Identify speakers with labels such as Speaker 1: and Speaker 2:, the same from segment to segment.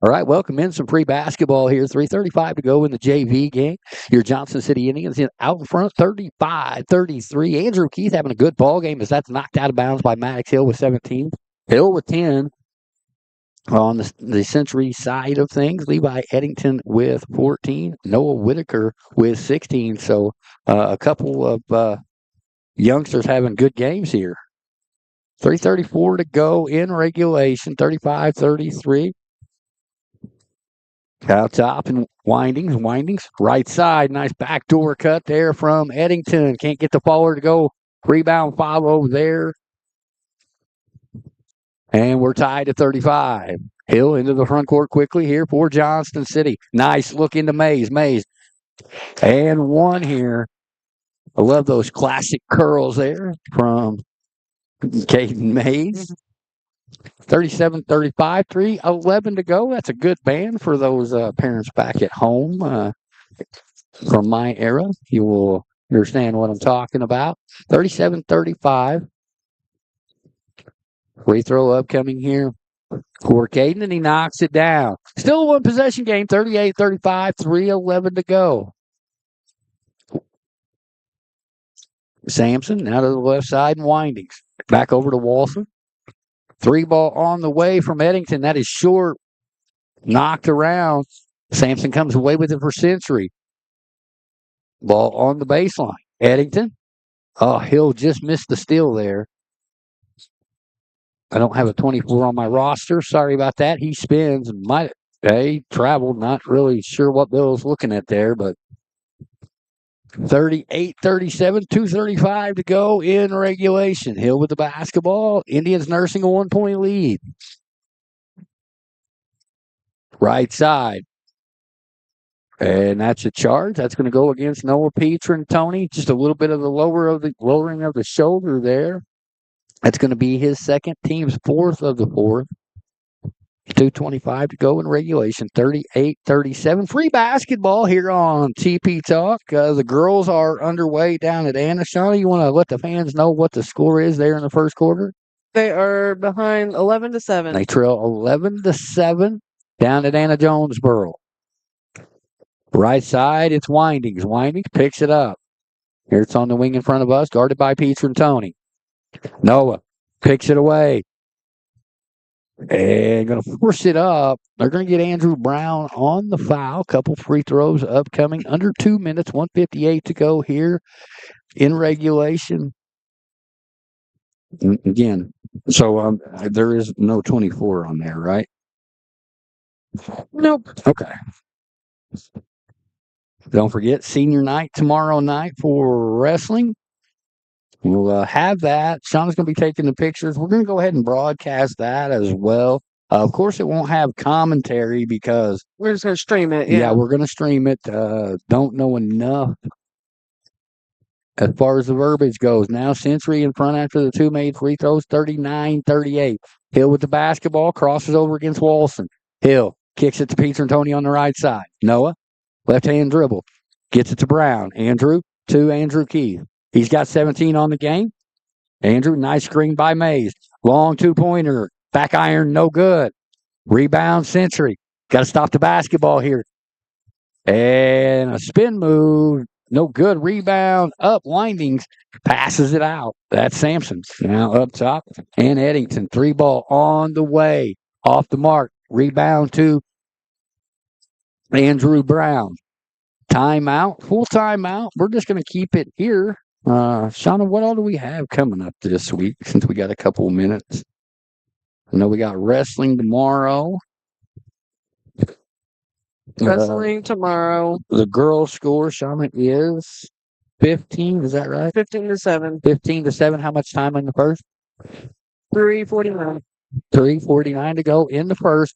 Speaker 1: All right, welcome in some free basketball here. 3:35 to go in the JV game. Your Johnson City Indians out in front, 35-33. Andrew Keith having a good ball game as that's knocked out of bounds by Maddox Hill with 17. Hill with 10 on the Century side of things. Levi Eddington with 14. Noah Whitaker with 16. So a couple of youngsters having good games here. 3:34 to go in regulation, 35-33. Out top and windings, right side. Nice backdoor cut there from Eddington. Can't get the follower to go. Rebound follow there. And we're tied at 35. Hill into the front court quickly here for Johnston City. Nice look into Mays. And one here. I love those classic curls there from Caden Mays. 37-35, 3:11 to go. That's a good band for those parents back at home from my era. You will understand what I'm talking about. 37-35. Free throw upcoming here for Caden, and he knocks it down. Still a one-possession game, 38-35, 3:11 to go. Sampson out of the left side and windings. Back over to Walson. 3 ball on the way from Eddington. That is short. Knocked around. Sampson comes away with it for Century. Ball on the baseline. Eddington. Oh, Hill just missed the steal there. I don't have a 24 on my roster. Sorry about that. He spins. Traveled. Not really sure what Bill's looking at there, but 38-37, 2:35 to go in regulation. Hill with the basketball. Indians nursing a 1-point lead. Right side. And that's a charge. That's going to go against Noah Tony. Just a little bit of the lowering of the shoulder there. That's going to be his second, team's fourth of the fourth. 2:25 to go in regulation. 38-37. Free basketball here on TP Talk. The girls are underway down at Anna. Shauna, you want to let the fans know what the score is there in the first quarter?
Speaker 2: They are behind 11-7.
Speaker 1: They trail 11-7 down at Anna Jonesboro. Right side, it's Windings. Windings picks it up. Here it's on the wing in front of us, guarded by Tony. Noah picks it away. And going to force it up. They're going to get Andrew Brown on the foul. Couple free throws upcoming. Under 2 minutes, 1:58 to go here in regulation. Again, so there is no 24 on there, right?
Speaker 2: Nope.
Speaker 1: Okay. Don't forget, senior night tomorrow night for wrestling. We'll have that. Shauna's going to be taking the pictures. We're going to go ahead and broadcast that as well. Of course, it won't have commentary because
Speaker 2: we're just going to stream it.
Speaker 1: Yeah, we're going to stream it. Don't know enough as far as the verbiage goes. Now Century in front after the 2 made free throws, 39-38. Hill with the basketball, crosses over against Walson. Hill kicks it to Tony on the right side. Noah, left-hand dribble, gets it to Brown. Andrew to Andrew Keith. He's got 17 on the game. Andrew, nice screen by Mays. Long 2-pointer. Back iron, no good. Rebound, Century. Got to stop the basketball here. And a spin move. No good. Rebound. Up, Windings. Passes it out. That's Sampson. Now up top. And Eddington. 3 ball on the way. Off the mark. Rebound to Andrew Brown. Timeout. Full timeout. We're just going to keep it here. Shauna, what all do we have coming up this week since we got a couple of minutes? I know we got wrestling tomorrow.
Speaker 2: Wrestling tomorrow.
Speaker 1: The girls' score, Shauna, is 15. Is that right?
Speaker 2: 15-7.
Speaker 1: 15-7. How much time in the first?
Speaker 2: 3:49.
Speaker 1: 3:49 to go in the first.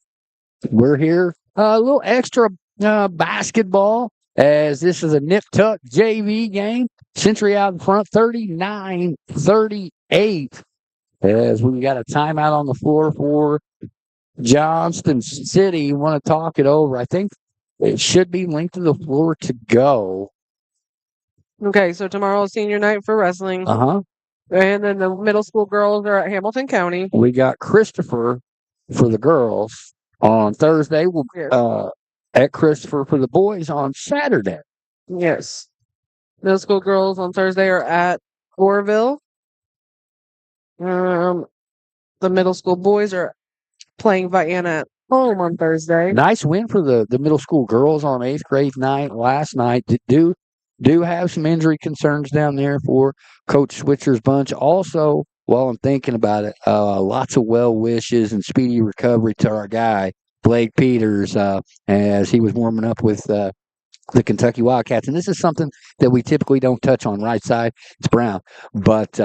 Speaker 1: We're here. A little extra basketball as this is a nip-tuck JV game. Century out in front, 39-38. As we got a timeout on the floor for Johnston City. You want to talk it over. I think it should be length to the floor to go.
Speaker 2: Okay, so tomorrow's senior night for wrestling.
Speaker 1: Uh-huh.
Speaker 2: And then the middle school girls are at Hamilton County.
Speaker 1: We got Christopher for the girls. On Thursday, we'll
Speaker 2: Yes.
Speaker 1: at Christopher for the boys on Saturday.
Speaker 2: Yes. Middle school girls on Thursday are at Orville. The middle school boys are playing Vienna at home on Thursday.
Speaker 1: Nice win for the middle school girls on 8th grade night last night. Do have some injury concerns down there for Coach Switcher's bunch. Also, while I'm thinking about it, lots of well wishes and speedy recovery to our guy Blake Peters as he was warming up with the Kentucky Wildcats. And this is something that we typically don't touch on. Right side, it's Brown, but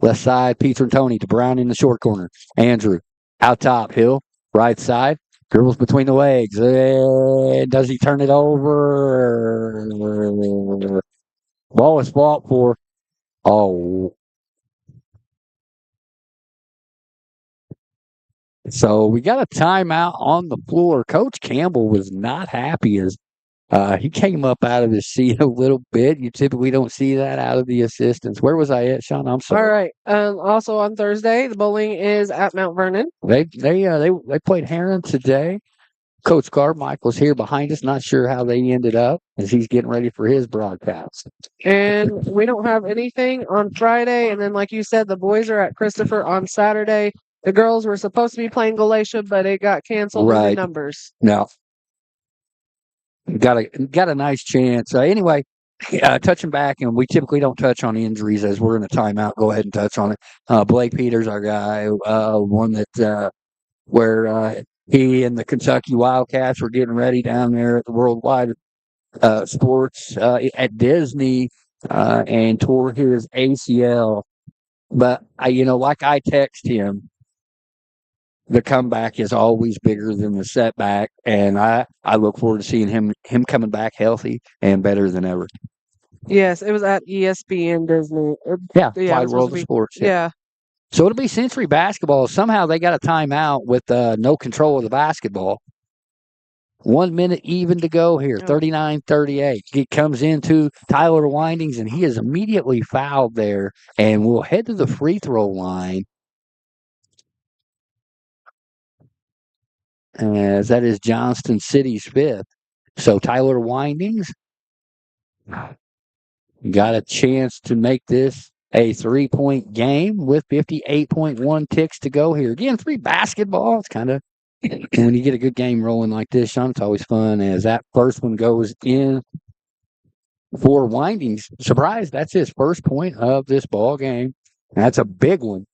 Speaker 1: left side, Peter and Tony to Brown in the short corner. Andrew out top, Hill right side. Dribbles between the legs. Does he turn it over? Ball is fought for. Oh. So we got a timeout on the floor. Coach Campbell was not happy as he came up out of his seat a little bit. You typically don't see that out of the assistants. Where was I at, Sean? I'm sorry.
Speaker 2: All right. Also on Thursday, the bowling is at Mount Vernon.
Speaker 1: They played Heron today. Coach Carmichael's here behind us. Not sure how they ended up as he's getting ready for his broadcast.
Speaker 2: And we don't have anything on Friday. And then, like you said, the boys are at Christopher on Saturday. The girls were supposed to be playing Galatia, but it got canceled due to numbers.
Speaker 1: No. Got a nice chance. Anyway, touching back, and we typically don't touch on injuries as we're in a timeout. Go ahead and touch on it. Blake Peters, our guy, one that where he and the Kentucky Wildcats were getting ready down there at the Worldwide Sports at Disney and tore his ACL. But like I text him, the comeback is always bigger than the setback, and I look forward to seeing him coming back healthy and better than ever.
Speaker 2: Yes, it was at ESPN Disney.
Speaker 1: Wide World of Sports.
Speaker 2: Yeah.
Speaker 1: So it'll be Century basketball. Somehow they got a timeout with no control of the basketball. 1 minute even to go here, 39-38. It comes into Tyler Windings, and he is immediately fouled there, and we'll head to the free throw line. As that is Johnston City's fifth. So Tyler Windings got a chance to make this a 3-point game with 58.1 ticks to go here. Again, free basketball. It's kind of, when you get a good game rolling like this, Sean, it's always fun. As that first one goes in for Windings. Surprise, that's his first point of this ball game. That's a big one.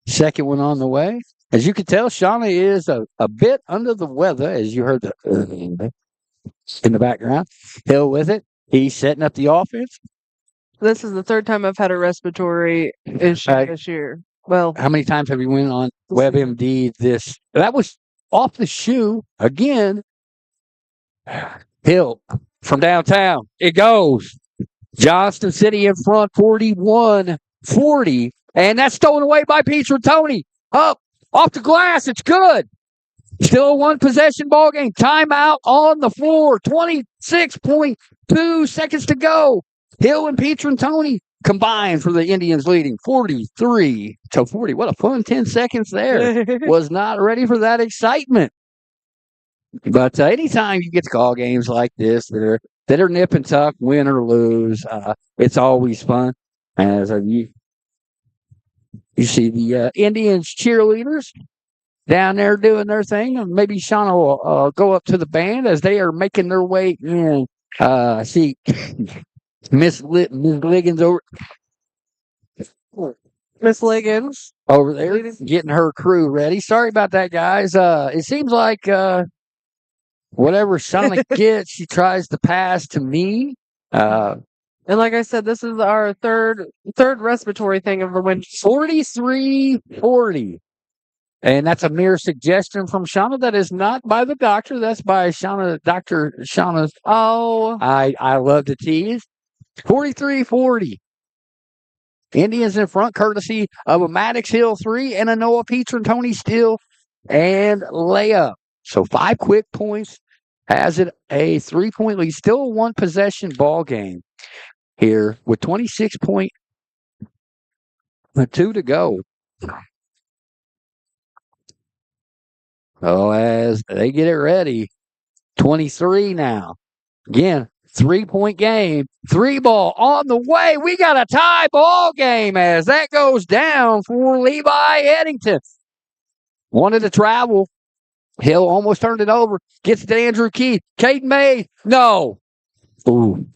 Speaker 1: Second one on the way. As you can tell, Shauna is a bit under the weather, as you heard in the background. Hill with it. He's setting up the offense.
Speaker 2: This is the third time I've had a respiratory issue this year. Well,
Speaker 1: how many times have you went on WebMD this? That was off the shoe again. Hill from downtown. It goes. Johnston City in front, 41-40. And that's stolen away by Peter Tony. Up, off the glass. It's good. Still a one-possession ball game. Timeout on the floor. 26.2 seconds to go. Hill and Peter and Tony combined for the Indians leading 43-40. What a fun 10 seconds there. Was not ready for that excitement. But anytime you get to call games like this that are nip and tuck, win or lose, it's always fun. As you see the Indians cheerleaders down there doing their thing, and maybe Shauna will go up to the band as they are making their way in. See Miss Liggins over.
Speaker 2: Miss Liggins
Speaker 1: over there getting her crew ready. Sorry about that, guys. It seems like whatever Shauna gets, she tries to pass to me.
Speaker 2: And like I said, this is our third respiratory thing of the winter.
Speaker 1: 43-40. And that's a mere suggestion from Shauna. That is not by the doctor. That's by Shauna, Dr. Shauna's.
Speaker 2: Oh.
Speaker 1: I love to tease. 43-40. Indians in front, courtesy of a Maddox Hill 3 and a Noah Peter and Tony Steele and layup. So 5 quick points has it a 3-point lead. Still a one-possession ball game here with 26.2 2 to go. Oh, as they get it ready. 23 now. Again, 3-point game. 3 ball on the way. We got a tie ball game as that goes down for Levi Eddington. Wanted to travel. Hill almost turned it over. Gets to Andrew Keith. Caden May. No. Ooh.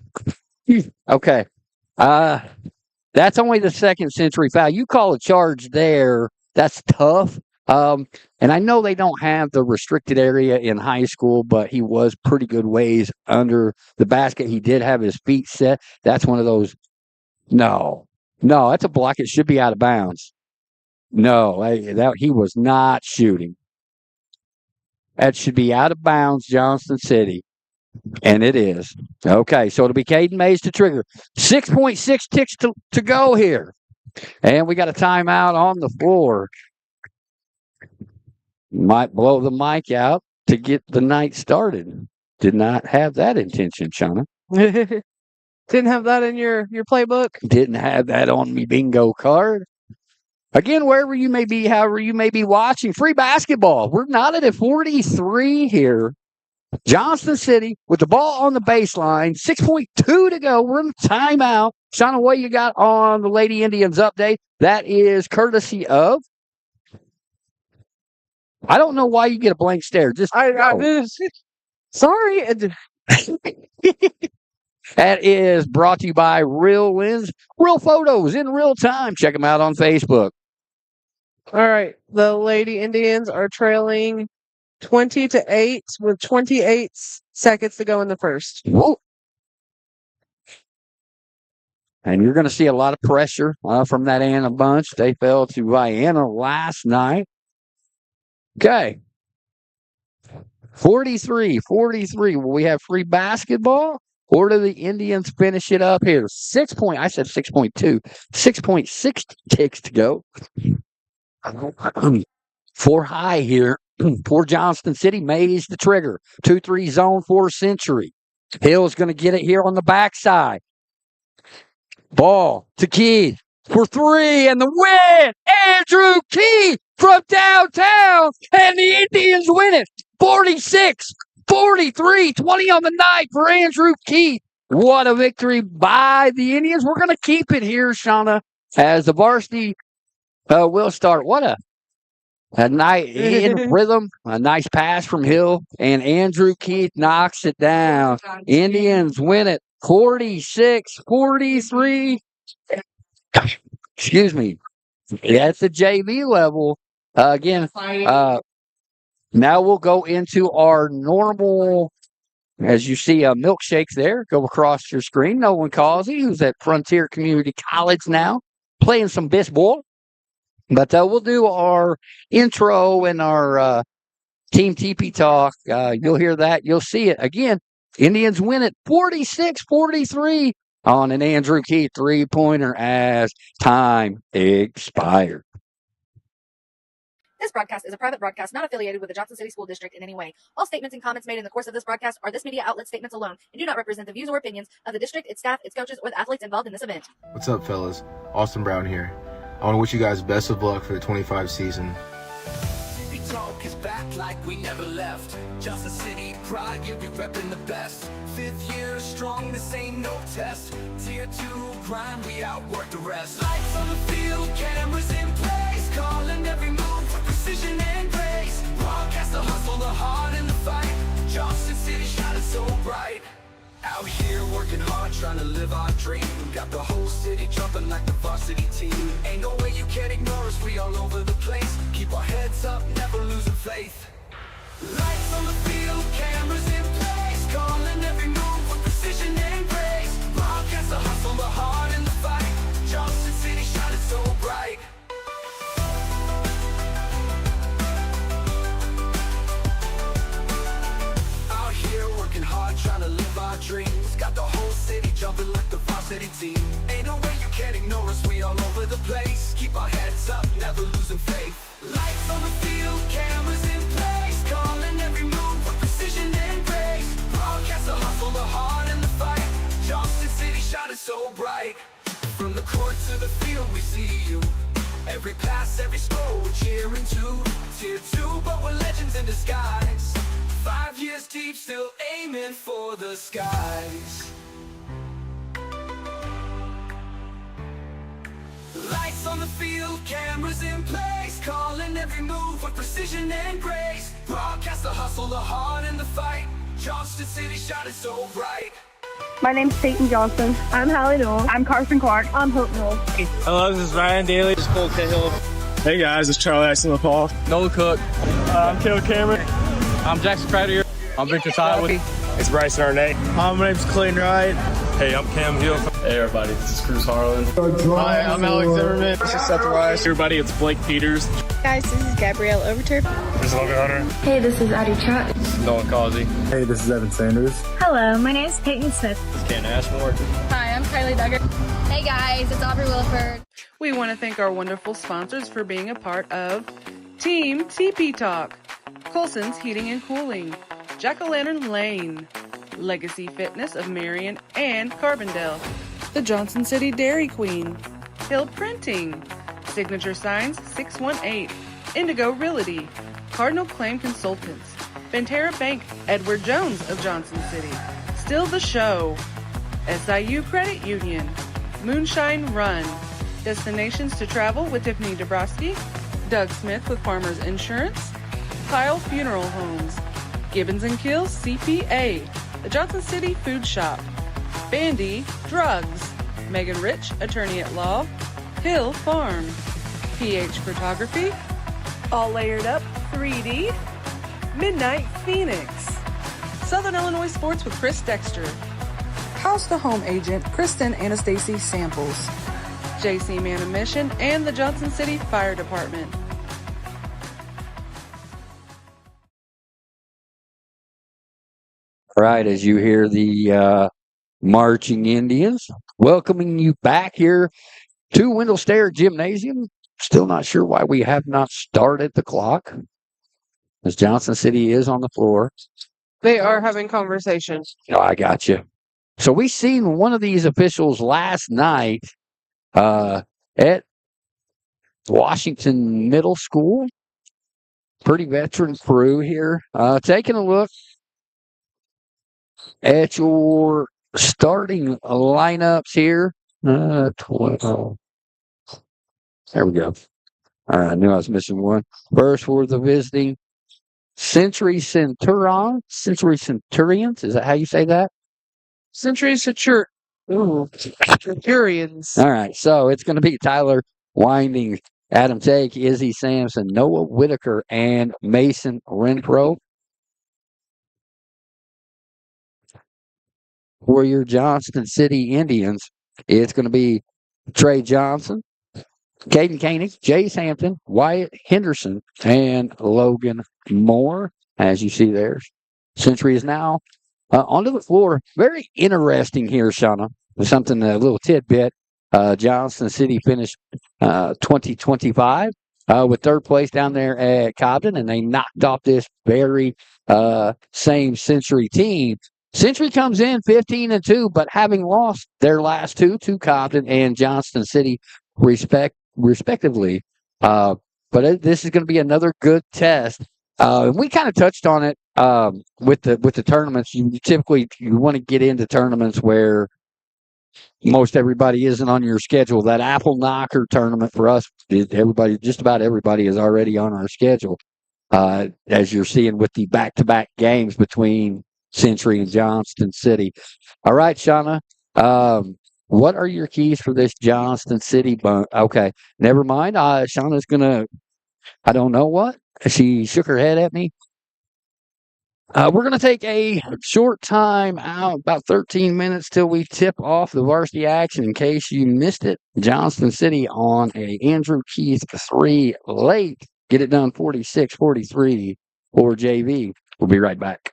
Speaker 1: Okay. That's only the second Century foul. You call a charge there. That's tough. And I know they don't have the restricted area in high school, but he was pretty good ways under the basket. He did have his feet set. That's one of those. No, that's a block. It should be out of bounds. No, he was not shooting. That should be out of bounds, Johnston City. And it is. Okay, so it'll be Caden Mays to trigger. 6.6 ticks to go here. And we got a timeout on the floor. Might blow the mic out to get the night started. Did not have that intention, Shauna.
Speaker 2: Didn't have that in your playbook?
Speaker 1: Didn't have that on me bingo card. Again, wherever you may be, however you may be watching, free basketball. We're knotted at 43 here. Johnston City with the ball on the baseline. 6.2 to go. We're in the timeout. Shauna, what you got on the Lady Indians update? That is courtesy of. I don't know why you get a blank stare. Just
Speaker 2: sorry.
Speaker 1: That is brought to you by Real Lens, real photos in real time. Check them out on Facebook.
Speaker 2: All right. The Lady Indians are trailing 20-8 with 28 seconds to go in the first.
Speaker 1: Whoa. And you're going to see a lot of pressure from that Anna bunch. They fell to Vienna last night. Okay. 43. Will we have free basketball? Or do the Indians finish it up here? 6 point. I said 6.2. 6.6 ticks to go. 4 high here. For Johnston City. Mays the trigger. 2-3 zone for Century. Hill's going to get it here on the backside. Ball to Keith for 3 and the win. Andrew Keith from downtown. And the Indians win it. 46-43. 20 on the night for Andrew Keith. What a victory by the Indians. We're going to keep it here, Shauna, as the varsity will start. What a night in rhythm. A nice pass from Hill. And Andrew Keith knocks it down. Indians win it. 46-43. Excuse me. That's the JV level. Again, now we'll go into our normal, as you see, milkshakes there go across your screen. Nolan Causey, who's at Frontier Community College now, playing some baseball. But we'll do our intro and our Team TP talk. You'll hear that. You'll see it. Again, Indians win it 46-43 on an Andrew Keith three-pointer as time expired.
Speaker 3: This broadcast is a private broadcast not affiliated with the Johnson City School District in any way. All statements and comments made in the course of this broadcast are this media outlet statements alone and do not represent the views or opinions of the district, its staff, its coaches, or the athletes involved in this event.
Speaker 4: What's up, fellas? Austin Brown here. I want to wish you guys best of luck for the 25 season.
Speaker 5: Talk is back like we never left. Johnson City pride, you'll be repping the best. 5th year strong, this ain't no test. Tier 2 grind, we outwork the rest. Lights on the field, cameras in place. Calling every move with precision and grace. Broadcast the hustle, the heart and the fight. Johnson City shining so bright. Out here working hard, trying to live our dream. Got the whole city jumping like the varsity team. Ain't no way you can ignore us, we all over the place. Keep our heads up, never losing faith. Lights on the field, cameras in place. Calling every move with precision and grace. Broadcast the hustle, the heart and the fight. Johnson City shining so bright. Out here working hard, trying to live our dreams. Got the whole city jumping like the varsity team. Ain't no way you can ignore us, we all over the place. Keep our heads up, never losing faith. Lights on the field, cameras in place. Calling every move with precision and grace. Broadcast the hustle, the heart and the fight. Johnson City shining so bright. From the court to the field we see you. Every pass, every score, we're cheering to Tier 2, but we're legends in disguise. 5 years deep, still aiming for the skies. Lights on the field, cameras in place, calling every move with precision and grace. Broadcast the hustle, the heart and the fight. Johnston City shining so bright.
Speaker 6: My name's Peyton Johnson. I'm Hallie Newell. I'm Carson Clark. I'm Hope Newell.
Speaker 7: Hello, this is Ryan Daly.
Speaker 8: This is Cole Cahill.
Speaker 7: Hey guys, it's Charlie Axel Paul.
Speaker 8: Noah Cook.
Speaker 7: I'm Caleb Cameron.
Speaker 8: I'm Jackson Crowder. I'm Victor Tyler.
Speaker 7: It's Bryson Arnett. Hi, my name's Clayton Wright.
Speaker 8: Hey, I'm Cam Hill. Hey everybody, this is Cruz Harlan.
Speaker 7: Hi, I'm Alex Zimmerman. This is Seth Rice.
Speaker 8: Everybody, it's Blake Peters.
Speaker 9: Guys, this is Gabrielle Overturf.
Speaker 7: This is Logan Hunter.
Speaker 9: Hey, this is Addie Trott.
Speaker 8: Noah Causey.
Speaker 7: Hey, this is Evan Sanders.
Speaker 9: Hello, my name is Peyton Smith.
Speaker 8: This is Ken Ashmore.
Speaker 9: Hi, I'm Kylie Duggar. Hey guys, it's Aubrey Williford.
Speaker 2: We want to thank our wonderful sponsors for being a part of Team TP Talk, Colson's Heating and Cooling, Jack-O-Lantern Lane, Legacy Fitness of Marion and Carbondale, the Johnson City Dairy Queen, Hill Printing, Signature Signs 618, Indigo Realty, Cardinal Claim Consultants, Ventura Bank, Edward Jones of Johnson City, Still the Show, SIU Credit Union, Moonshine Run, Destinations to Travel with Tiffany Dabrowski, Doug Smith with Farmers Insurance, Kyle Funeral Homes, Gibbons & Kills CPA, the Johnson City Food Shop, Bandy Drugs, Megan Rich, Attorney at Law, Hill Farm, PH Photography, All Layered Up 3D, Midnight Phoenix, Southern Illinois Sports with Chris Dexter, House to Home Agent Kristen Anastasia Samples, JC Man of Mission, and the Johnson City Fire Department.
Speaker 1: All right, as you hear the marching Indians welcoming you back here to Wendell Stair Gymnasium. Still not sure why we have not started the clock, as Johnson City is on the floor.
Speaker 2: They are having conversations.
Speaker 1: Oh, I got you. So we seen one of these officials last night at Washington Middle School. Pretty veteran crew here. Taking a look at your starting lineups here. 12. There we go. All right, I knew I was missing one. First for the visiting Century Centurions. Is that how you say that?
Speaker 2: Century Centurions.
Speaker 1: All right, so it's going to be Tyler Winding, Adam Take, Izzy Sampson, Noah Whitaker, and Mason Renfro. For your Johnston City Indians, it's going to be Trey Johnson, Caden Koenig, Jace Hampton, Wyatt Henderson, and Logan Moore. As you see there, Century is now onto the floor. Very interesting here, Shauna. Something, a little tidbit. Johnston City finished 2025 with third place down there at Cobden, and they knocked off this very same Century team. Century comes in 15-2, but having lost their last two to Cobden and Johnston City, respectively. But this is going to be another good test. We kind of touched on it with the tournaments. You typically want to get into tournaments where most everybody isn't on your schedule. That Apple Knocker tournament for us, just about everybody is already on our schedule. As you're seeing with the back-to-back games between Century and Johnston City. All right, Shauna. What are your keys for this Johnston City bunk? Okay, never mind. Shauna's gonna. I don't know what. She shook her head at me. We're going to take a short time out, about 13 minutes till we tip off the varsity action. In case you missed it, Johnston City on a Andrew Keith 3 late. Get it done 46-43 for JV. We'll be right back.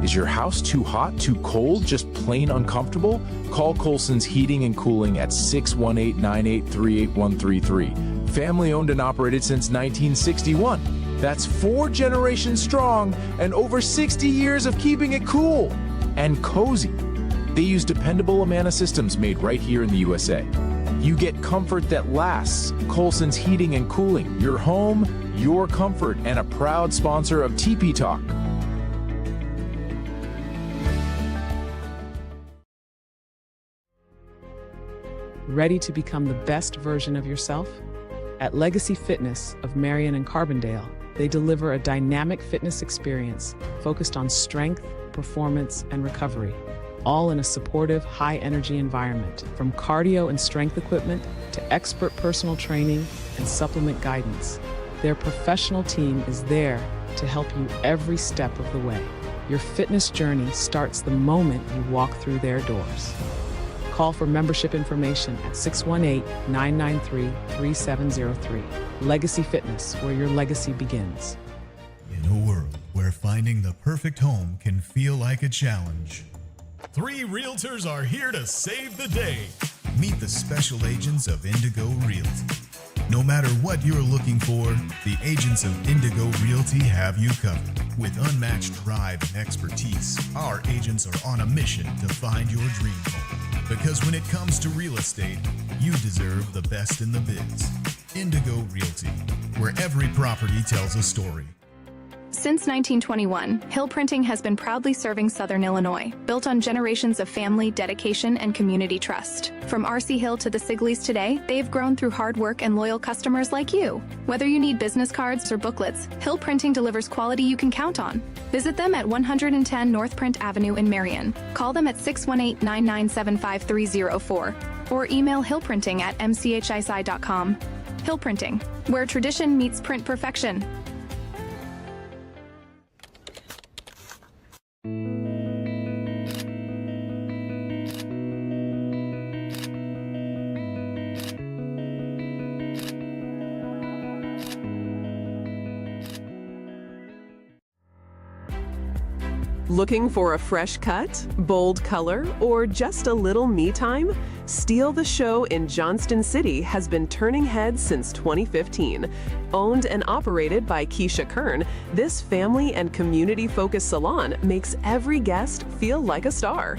Speaker 10: Is your house too hot, too cold, just plain uncomfortable? Call Colson's Heating and Cooling at 618-983-8133. Family owned and operated since 1961. That's 4 generations strong and over 60 years of keeping it cool and cozy. They use dependable Amana systems made right here in the USA. You get comfort that lasts. Colson's Heating and Cooling, your home, your comfort, and a proud sponsor of TP Talk.
Speaker 2: Ready to become the best version of yourself? At Legacy Fitness of Marion and Carbondale, they deliver a dynamic fitness experience focused on strength, performance, and recovery, all in a supportive, high-energy environment. From cardio and strength equipment to expert personal training and supplement guidance, their professional team is there to help you every step of the way. Your fitness journey starts the moment you walk through their doors. Call for membership information at 618-993-3703. Legacy Fitness, where your legacy begins.
Speaker 11: In a world where finding the perfect home can feel like a challenge, 3 realtors are here to save the day. Meet the special agents of Indigo Realty. No matter what you're looking for, the agents of Indigo Realty have you covered. With unmatched drive and expertise, our agents are on a mission to find your dream home. Because when it comes to real estate, you deserve the best in the biz. Indigo Realty, where every property tells a story.
Speaker 9: Since 1921, Hill Printing has been proudly serving Southern Illinois, built on generations of family, dedication, and community trust. From R.C. Hill to the Sigleys today, they've grown through hard work and loyal customers like you. Whether you need business cards or booklets, Hill Printing delivers quality you can count on. Visit them at 110 North Print Avenue in Marion. Call them at 618-997-5304 or email hillprinting@mchsi.com. Hill Printing, where tradition meets print perfection.
Speaker 12: Looking for a fresh cut, bold color, or just a little me time? Steal the Show in Johnston City has been turning heads since 2015. Owned and operated by Keisha Kern, this family and community-focused salon makes every guest feel like a star.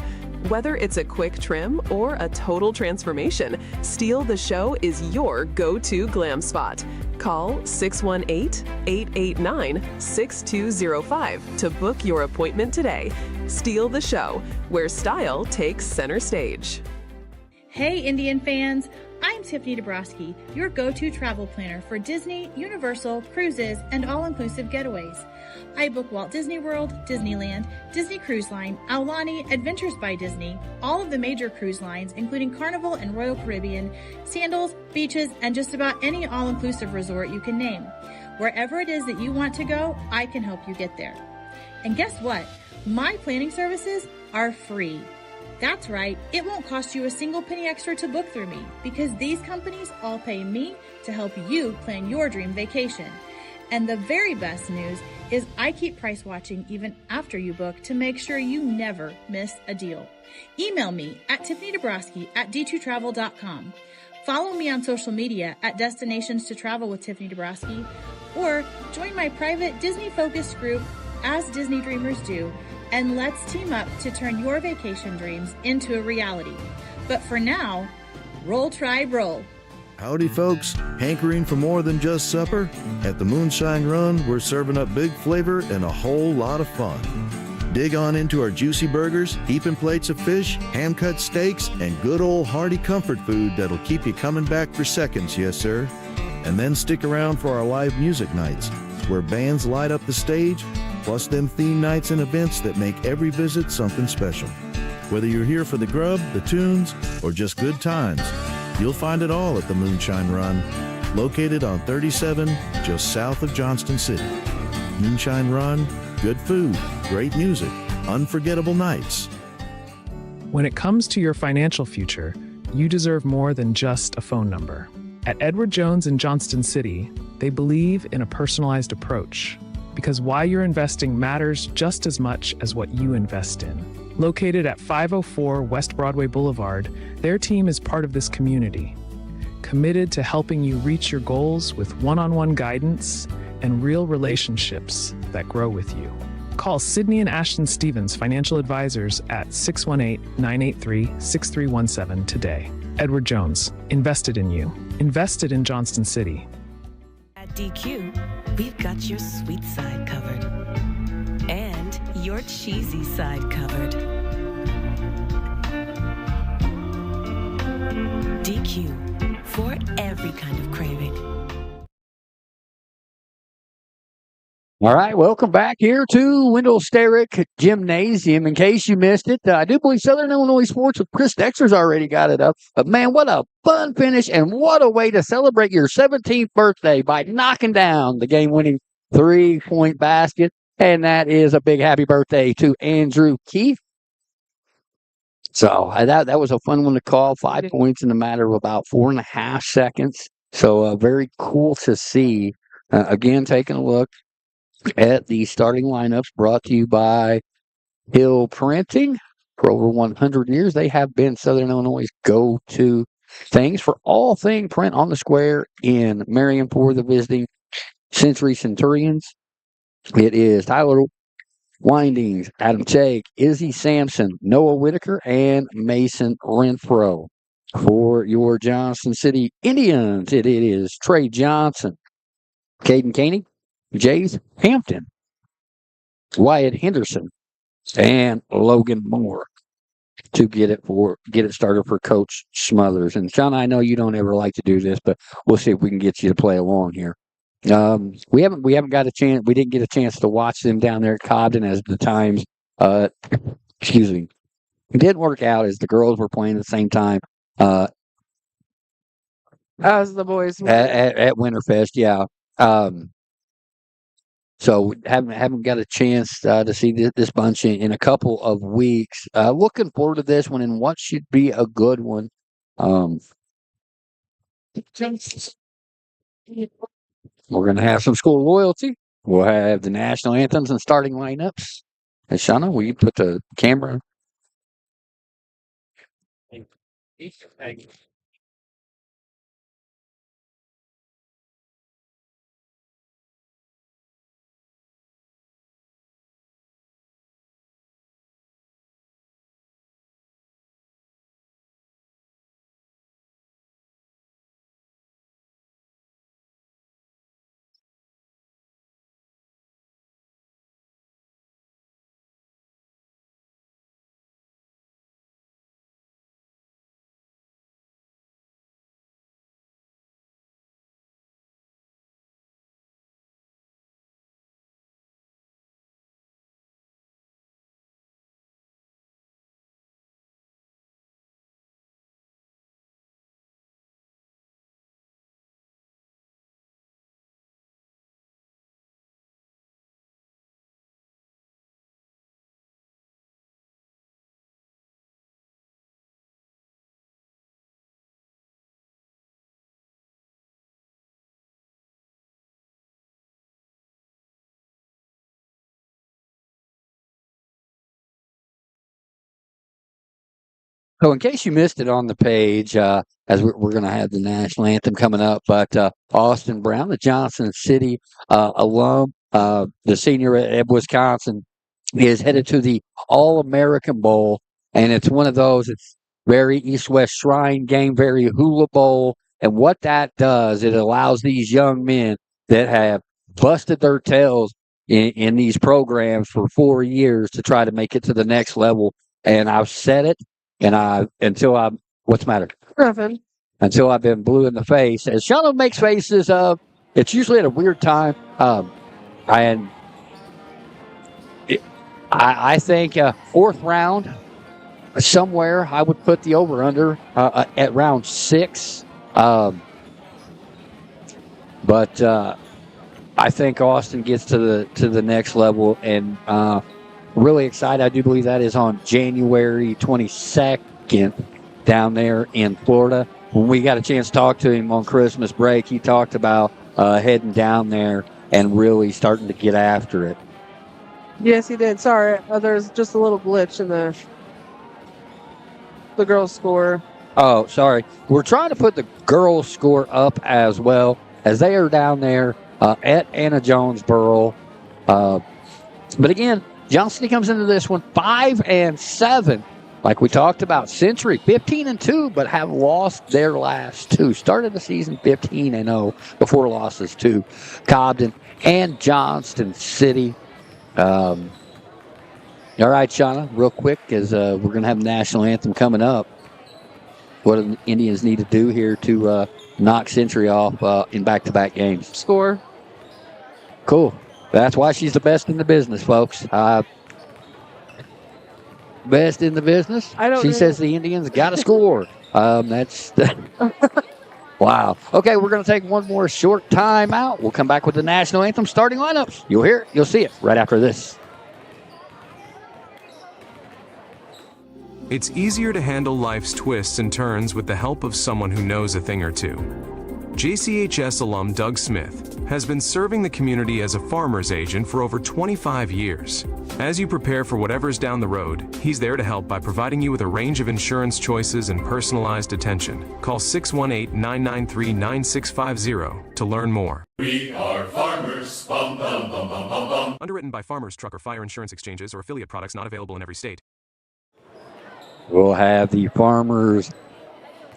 Speaker 12: Whether it's a quick trim or a total transformation, Steal the Show is your go-to glam spot. Call 618-889-6205 to book your appointment today. Steal the Show, where style takes center stage.
Speaker 13: Hey Indian fans, I'm Tiffany Dabrowski, your go-to travel planner for Disney, Universal, cruises, and all-inclusive getaways. I book Walt Disney World, Disneyland, Disney Cruise Line, Aulani, Adventures by Disney, all of the major cruise lines, including Carnival and Royal Caribbean, Sandals, beaches, and just about any all-inclusive resort you can name. Wherever it is that you want to go, I can help you get there. And guess what? My planning services are free. That's right, it won't cost you a single penny extra to book through me because these companies all pay me to help you plan your dream vacation. And the very best news is I keep price watching even after you book to make sure you never miss a deal. Email me at tiffanydabrowski@d2travel.com. Follow me on social media at Destinations to Travel with Tiffany Dabrowski, or join my private Disney-focused group, As Disney Dreamers Do, and let's team up to turn your vacation dreams into a reality. But for now, roll, tribe, roll.
Speaker 14: Howdy folks, hankering for more than just supper? At the Moonshine Run, we're serving up big flavor and a whole lot of fun. Dig on into our juicy burgers, heaping plates of fish, hand-cut steaks, and good old hearty comfort food that'll keep you coming back for seconds, yes sir. And then stick around for our live music nights, where bands light up the stage, plus them theme nights and events that make every visit something special. Whether you're here for the grub, the tunes, or just good times, you'll find it all at the Moonshine Run, located on 37, just south of Johnston City. Moonshine Run, good food, great music, unforgettable nights.
Speaker 2: When it comes to your financial future, you deserve more than just a phone number. At Edward Jones in Johnston City, they believe in a personalized approach, because why you're investing matters just as much as what you invest in. Located at 504 West Broadway Boulevard, their team is part of this community, committed to helping you reach your goals with one-on-one guidance and real relationships that grow with you. Call Sydney and Ashton Stevens, financial advisors, at 618-983-6317 today.
Speaker 10: Edward Jones, invested in you, invested in Johnston City.
Speaker 15: At DQ, we've got your sweet side covered and your cheesy side covered. DQ, for every kind of craving.
Speaker 1: All right, welcome back here to Wendell Sterick Gymnasium. In case you missed it, I do believe Southern Illinois Sports with Chris Dexter's already got it up. But man, what a fun finish, and what a way to celebrate your 17th birthday by knocking down the game-winning 3-point basket. And that is a big happy birthday to Andrew Keith. So that was a fun one to call. 5 points in a matter of about 4.5 seconds. So very cool to see. Again, taking a look at the starting lineups brought to you by Hill Printing. For over 100 years, they have been Southern Illinois' go-to things for all thing print on the square in Marion for the visiting Century Centurions. It is Tyler Windings, Adam Chake, Izzy Sampson, Noah Whitaker, and Mason Renfro. For your Johnston City Indians, it is Trey Johnson, Caden Caney, Jace Hampton, Wyatt Henderson, and Logan Moore to get it started for Coach Smothers. And Sean, I know you don't ever like to do this, but we'll see if we can get you to play along here. We haven't got a chance. We didn't get a chance to watch them down there at Cobden as the times. Excuse me. It didn't work out as the girls were playing at the same time.
Speaker 2: As the boys
Speaker 1: at Winterfest, yeah. So haven't got a chance to see this bunch in a couple of weeks. Looking forward to this one and what should be a good one. We're going to have some school loyalty. We'll have the national anthems and starting lineups. And Shauna, will you put the camera? So in case you missed it on the page, as we're going to have the national anthem coming up, but Austin Brown, the Johnson City alum, the senior at Wisconsin, is headed to the All-American Bowl, and it's one of those, it's very East-West Shrine game, very Hula Bowl, and what that does, it allows these young men that have busted their tails in these programs for 4 years to try to make it to the next level, and I've said it, and what's the matter?
Speaker 2: Nothing.
Speaker 1: Until I've been blue in the face. As Shauna makes faces, it's usually at a weird time. I think fourth round, somewhere, I would put the over-under at round 6. But I think Austin gets to the next level, and really excited. I do believe that is on January 22nd down there in Florida. When we got a chance to talk to him on Christmas break, he talked about heading down there and really starting to get after it.
Speaker 2: Yes, he did. Sorry, there's just a little glitch in the girls' score.
Speaker 1: Oh, sorry. We're trying to put the girls' score up as well, as they are down there at Anna Jonesboro. But again, Johnston comes into this one 5-7 like we talked about, Century 15-2, but have lost their last two. Started the season 15-0 before losses to Cobden and Johnston City. All right, Shauna, real quick, as we're going to have the national anthem coming up. What do the Indians need to do here to knock Century off in back-to-back games?
Speaker 12: Score.
Speaker 1: Cool. That's why she's the best in the business, folks. Best in the business. She says the Indians got to score. That's wow. Okay, we're going to take one more short time out. We'll come back with the national anthem starting lineups. You'll hear it. You'll see it right after this.
Speaker 10: It's easier to handle life's twists and turns with the help of someone who knows a thing or two. JCHS alum Doug Smith has been serving the community as a farmer's agent for over 25 years. As you prepare for whatever's down the road, he's there to help by providing you with a range of insurance choices and personalized attention. Call 618-993-9650 to learn more.
Speaker 5: We are farmers. Bum, bum, bum, bum, bum, bum.
Speaker 10: Underwritten by Farmers Truck or Fire Insurance Exchanges or affiliate products not available in every state.
Speaker 1: We'll have the Farmers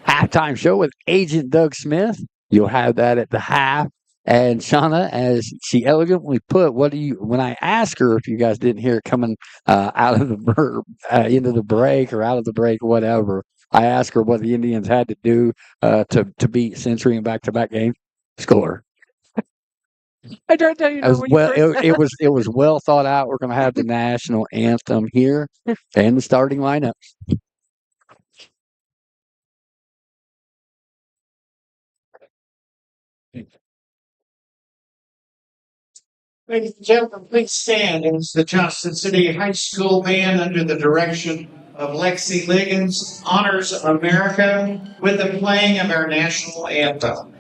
Speaker 1: halftime show with Agent Doug Smith. You'll have that at the half. And Shauna, as she elegantly put, when I ask her, if you guys didn't hear it coming out of the into the break or out of the break, whatever, I asked her what the Indians had to do to beat Century in back-to-back games. Score.
Speaker 12: I tried to tell you.
Speaker 1: It was well thought out. We're going to have the national anthem here and the starting lineup.
Speaker 16: Ladies and gentlemen, please stand as the Johnston City High School Band, under the direction of Lexi Liggins, honors America with the playing of our national anthem.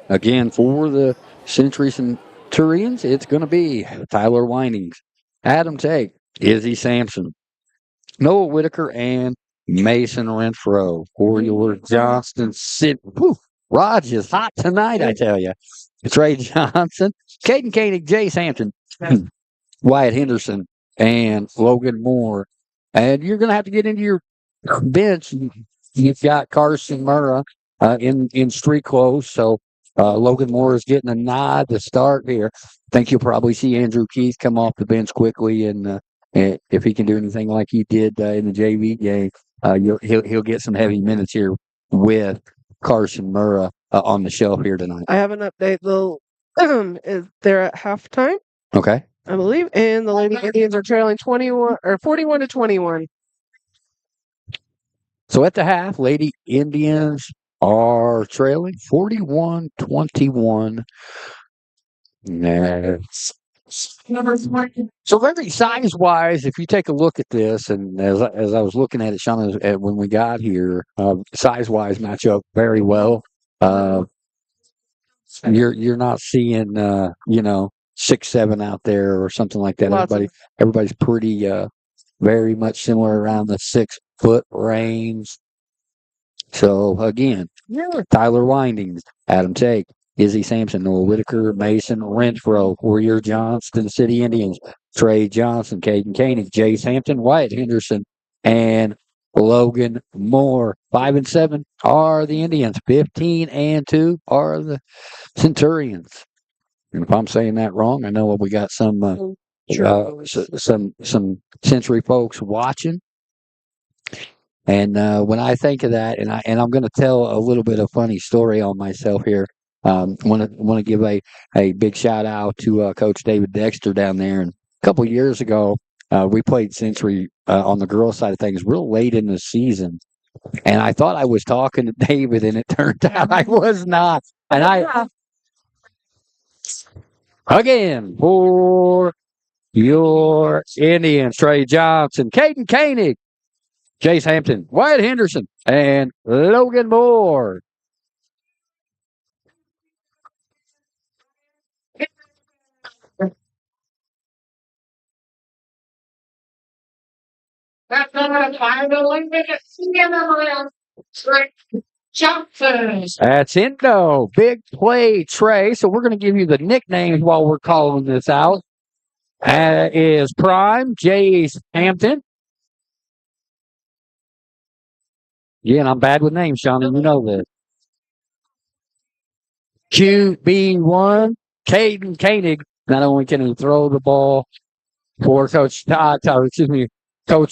Speaker 1: Again, for the Century Centurions, it's going to be Tyler Winings, Adam Tate, Izzy Sampson, Noah Whitaker, and Mason Renfro. For your Johnston City. Raj is hot tonight, I tell you. Trey Johnson, Caden Koenig, Jay Sampson, Wyatt Henderson, and Logan Moore. And you're going to have to get into your bench. You've got Carson Murrah in street clothes, so Logan Moore is getting a nod to start here. I think you'll probably see Andrew Keith come off the bench quickly, and if he can do anything like he did in the JV game, he'll get some heavy minutes here with Carson Murrah on the shelf here tonight.
Speaker 12: I have an update. They're at halftime,
Speaker 1: Okay.
Speaker 12: I believe, and the Lady Indians are trailing 41-21.
Speaker 1: So at the half, Lady Indians are trailing 41-21. So very size-wise, if you take a look at this, and as I was looking at it, Sean, when we got here, size-wise match up very well. You're not seeing 6'7" out there or something like that. Everybody's pretty very much similar around the 6 foot range. So again, Tyler Windings, Adam Take, Izzy Sampson, Noah Whitaker, Mason Renfro, Warrior Johnston City Indians, Trey Johnson, Caden Koenig, Jace Hampton, Wyatt Henderson, and Logan Moore. 5 and 7 are the Indians. 15 and 2 are the Centurions. And if I'm saying that wrong, I know we got some Century folks watching. And when I think of that, and I'm going to tell a little bit of funny story on myself here. Want to give a big shout out to Coach David Dexter down there. And a couple of years ago, we played Century on the girls' side of things real late in the season, and I thought I was talking to David, and it turned out I was not. And again for your Indians, Trey Johnson, Caden Koenig, Jace Hampton, Wyatt Henderson, and Logan Moore.
Speaker 16: That's number 5 Olympic Johnson.
Speaker 1: That's Indo. Big play, Trey. So we're going to give you the nicknames while we're calling this out. Is Prime, Jace Hampton. Yeah, and I'm bad with names, Sean, and you know this. QB1, Caden Koenig. Not only can he throw the ball for Coach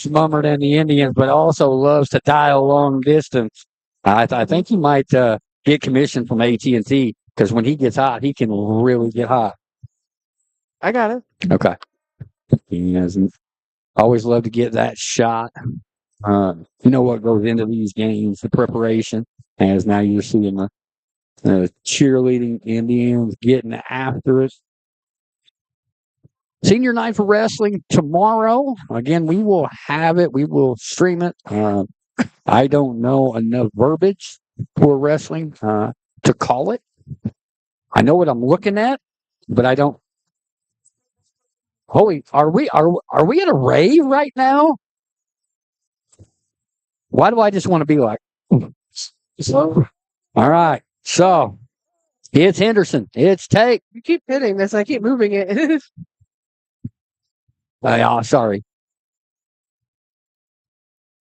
Speaker 1: Mummert and the Indians, but also loves to dial long distance. I think he might get commission from AT&T because when he gets hot, he can really get hot.
Speaker 12: I got it.
Speaker 1: Okay. He hasn't always loved to get that shot. You know what goes into these games, the preparation, as now you're seeing the cheerleading Indians getting after it. Senior night for wrestling tomorrow. Again, we will have it. We will stream it. I don't know enough verbiage for wrestling to call it. I know what I'm looking at, but I don't. Holy, are we at a rave right now? Why do I just want to be like? All right, so it's Henderson. It's Tate.
Speaker 12: You keep hitting this. I keep moving it.
Speaker 1: Sorry.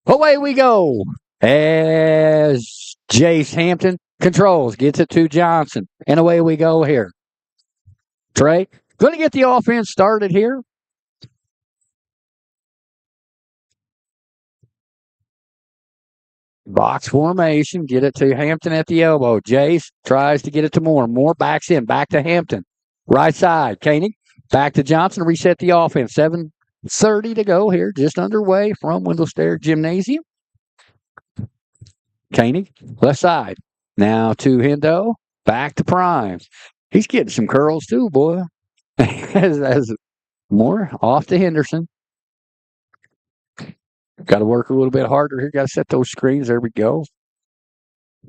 Speaker 1: Away we go. As Jace Hampton controls, gets it to Johnson. And away we go here. Trey, going to get the offense started here. Box formation, get it to Hampton at the elbow. Jace tries to get it to Moore. Moore backs in, back to Hampton. Right side, Koenig, back to Johnson, reset the offense. 7:30 to go here, just underway from Wendell Sterrick Gymnasium. Koenig, left side. Now to Hendo, back to Prime. He's getting some curls too, boy. as Moore off to Henderson. Got to work a little bit harder here. Got to set those screens. There we go.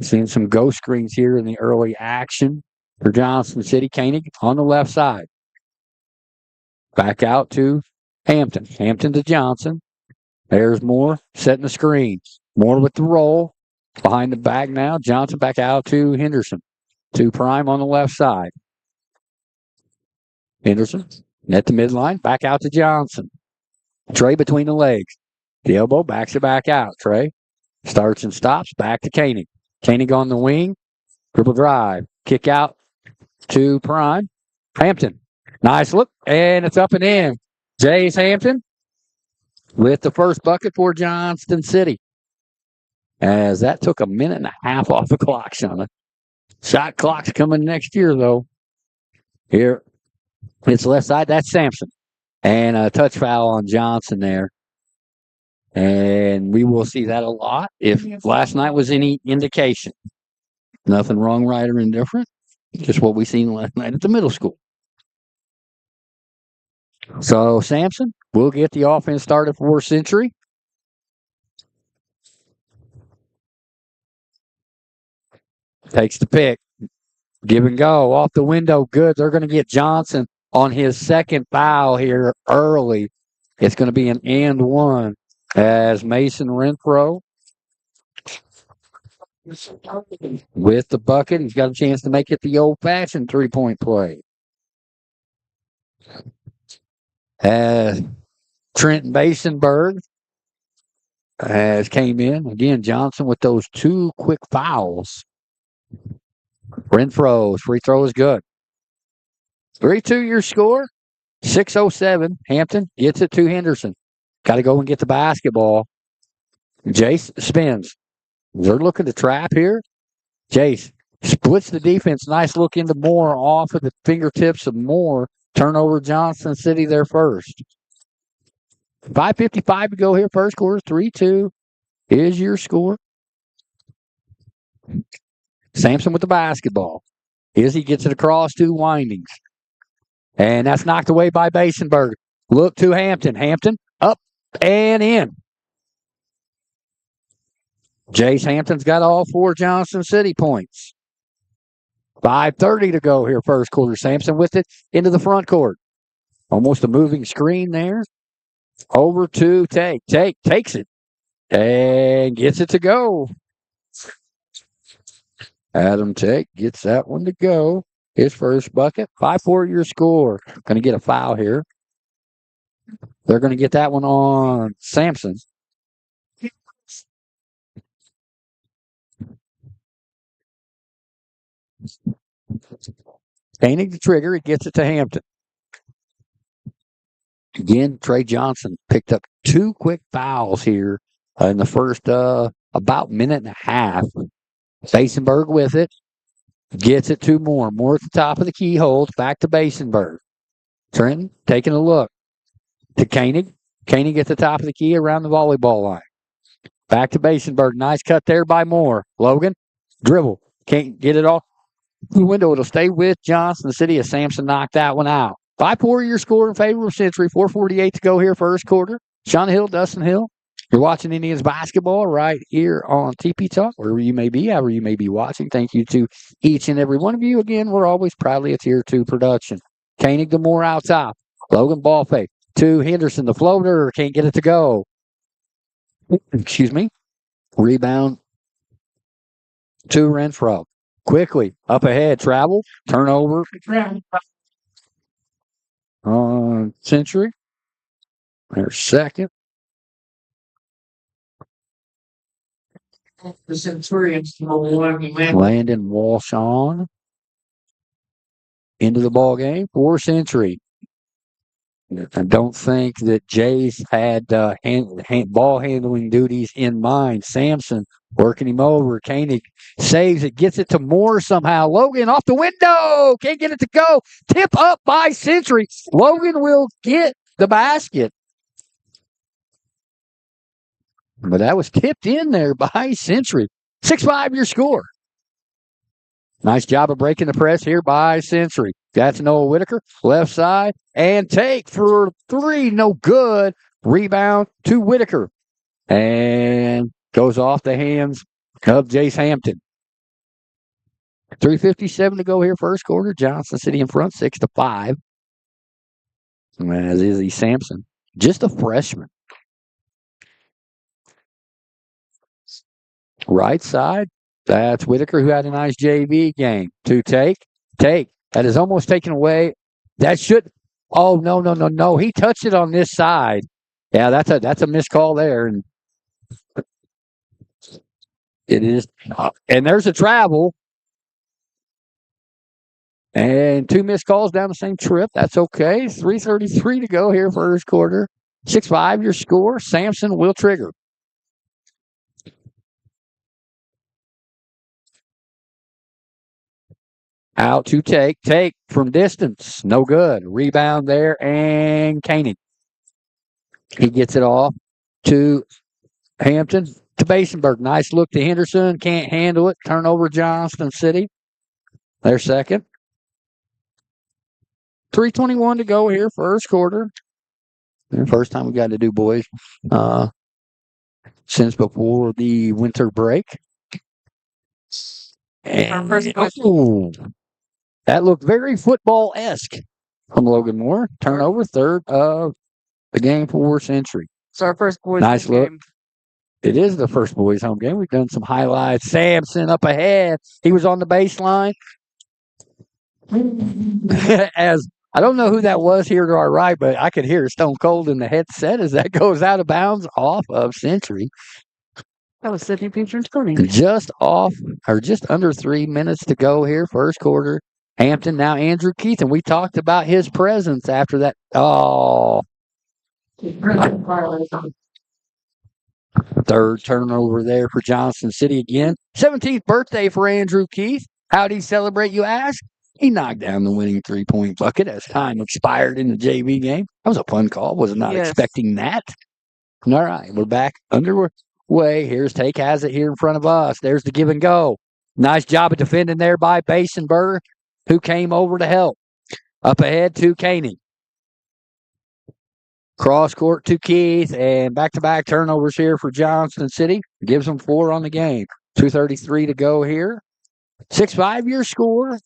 Speaker 1: Seeing some ghost screens here in the early action for Johnston City. Koenig on the left side. Back out to Hampton. Hampton to Johnson. There's Moore setting the screen. Moore with the roll. Behind the back now. Johnson back out to Henderson. To Prime on the left side. Henderson at the midline. Back out to Johnson. Trey between the legs. The elbow backs it back out. Trey starts and stops. Back to Koenig. Koenig on the wing. Dribble drive. Kick out to Prime. Hampton. Nice look. And it's up and in. Jace Hampton with the first bucket for Johnston City. As that took a minute and a half off the clock, Shauna. Shot clock's coming next year, though. Here, it's left side. That's Sampson. And a touch foul on Johnson there. And we will see that a lot if last night was any indication. Nothing wrong, right, or indifferent. Just what we seen last night at the middle school. So Sampson will get the offense started for Century. Takes the pick. Give and go. Off the window. Good. They're going to get Johnson on his second foul here early. It's going to be an and one as Mason Renfro with the bucket. He's got a chance to make it the old-fashioned three-point play. As Trenton Basenberg has came in. Again, Johnson with those two quick fouls. Renfro's free throw is good. 3-2 your score. 6:07. Hampton gets it to Henderson. Got to go and get the basketball. Jace spins. They're looking to trap here. Jace splits the defense. Nice look into Moore off of the fingertips of Moore. Turnover Johnson City there first. 5:55 to go here. First quarter. 3-2 is your score. Sampson with the basketball. Izzy gets it across two windings. And that's knocked away by Basenberg. Look to Hampton. Hampton up and in. Jace Hampton's got all four Johnson City points. 5:30 to go here, first quarter. Sampson with it into the front court. Almost a moving screen there. Over to Take. Take takes it and gets it to go. Adam Take gets that one to go. His first bucket. 5-4 your score. Going to get a foul here. They're going to get that one on Sampson. Painting the trigger. It gets it to Hampton. Again, Trey Johnson picked up two quick fouls here in the first about minute and a half. Basenberg with it. Gets it to Moore. Moore at the top of the key, holds back to Basenberg. Trenton taking a look to Koenig. Koenig at the top of the key around the volleyball line. Back to Basenberg. Nice cut there by Moore. Logan, dribble. Can't get it off the window. It'll stay with Johnson. The City of Sampson knocked that one out. 5-4 your score in favor of Century. 4:48 to go here, first quarter. Sean Hill, Dustin Hill. You're watching Indians basketball right here on TP Talk, wherever you may be, however you may be watching. Thank you to each and every one of you. Again, we're always proudly a Tier 2 production. Koenig to Moore out top. Logan ball fake to Henderson. The floater can't get it to go. Excuse me. Rebound to Renfro. Quickly up ahead. Travel. Turnover. On Century. There's second.
Speaker 16: The Centurions
Speaker 1: Landon Walsh on into the ball game for Century. I don't think that Jace had ball handling duties in mind. Sampson working him over. Koenig saves it, gets it to Moore somehow. Logan off the window. Can't get it to go. Tip up by Century. Logan will get the basket. But that was tipped in there by Century. 6-5 your score. Nice job of breaking the press here by Century. That's Noah Whitaker. Left side. And Take for three. No good. Rebound to Whitaker. And goes off the hands of Jace Hampton. 3:57 to go here, first quarter. Johnson City in front, 6-5. As Izzy Sampson. Just a freshman. Right side. That's Whitaker, who had a nice JV game. To Take. Take. That is almost taken away. That should. Oh, no. He touched it on this side. Yeah, that's a missed call there. And it is. And there's a travel. And two missed calls down the same trip. That's okay. 3:33 to go here, first quarter. 6-5 your score. Sampson will trigger. Out to Take. Take from distance. No good. Rebound there. And Koenig. He gets it off to Hampton. To Basenberg. Nice look to Henderson. Can't handle it. Turnover Johnston City. Their second. 3:21 to go here. First quarter. First time we got to do boys since before the winter break. And, That looked very football-esque from Logan Moore. Turnover, third of the game for Century.
Speaker 2: It's our first boys'
Speaker 1: Nice
Speaker 2: home
Speaker 1: look.
Speaker 2: game.
Speaker 1: It is the first boys' home game. We've done some highlights. Sampson up ahead. He was on the baseline. As I don't know who that was here to our right, but I could hear Stone Cold in the headset as that goes out of bounds off of Century.
Speaker 2: That was Sydney Patrons Tony.
Speaker 1: Just off, or just under 3 minutes to go here, first quarter. Hampton, now Andrew Keith, and we talked about his presence after that. Oh. Third turnover there for Johnson City again. 17th birthday for Andrew Keith. How'd he celebrate, you ask? He knocked down the winning three-point bucket as time expired in the JV game. That was a fun call. Was not expecting that. All right, we're back underway. Here's Take has it here in front of us. There's the give and go. Nice job of defending there by Basenberg, who came over to help. Up ahead to Koenig. Cross court to Keith, and back-to-back turnovers here for Johnston City. Gives them 4 on the game. 2:33 to go here. 6-5 your score.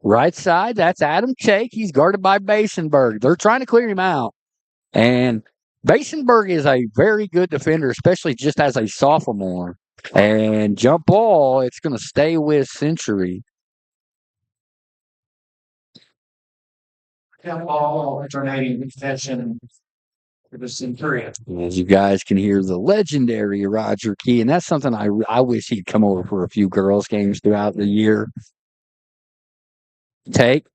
Speaker 1: Right side, that's Adam Chake. He's guarded by Basenberg. They're trying to clear him out. And Basenberg is a very good defender, especially just as a sophomore. And jump ball, it's going to stay with Century.
Speaker 16: Ball alternating possession for the Centurion.
Speaker 1: As you guys can hear, the legendary Roger Key, and that's something I wish he'd come over for a few girls' games throughout the year. Take,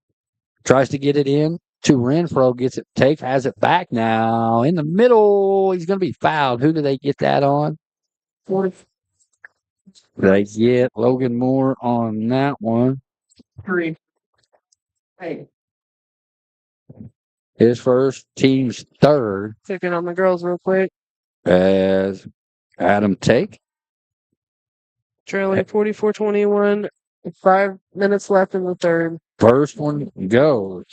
Speaker 1: tries to get it in to Renfro, gets it. Take has it back now in the middle. He's going to be fouled. Who do they get that on? 40. They get Logan Moore on that one.
Speaker 16: 3. Hey.
Speaker 1: His first, team's third.
Speaker 2: Checking on the girls real quick.
Speaker 1: As Adam Take.
Speaker 2: Trailing 44-21. 5 minutes left in the third.
Speaker 1: First one goes.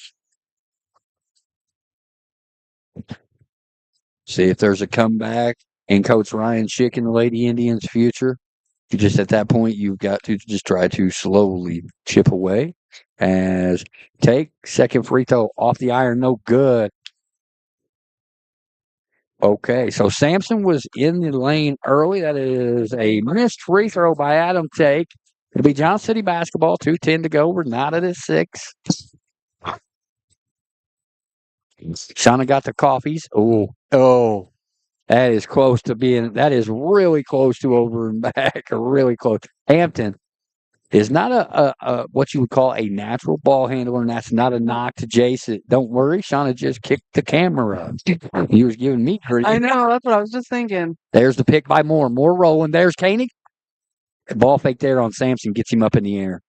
Speaker 1: See if there's a comeback in Coach Ryan Schick and the Lady Indians' future. You just at that point, you've got to just try to slowly chip away. As Take, second free throw off the iron, no good. Okay, so Sampson was in the lane early. That is a missed free throw by Adam Take. It'll be Johnson City basketball, 2:10 to go. We're not at a 6. Shauna got the coffees. Oh. That is close to being, that is really close to over and back, or really close. Hampton is not a what you would call a natural ball handler, and that's not a knock to Jason. Don't worry, Shauna just kicked the camera. He was giving me grief.
Speaker 2: I know, that's what I was just thinking.
Speaker 1: There's the pick by Moore. Moore rolling. There's Koenig. Ball fake there on Sampson gets him up in the air.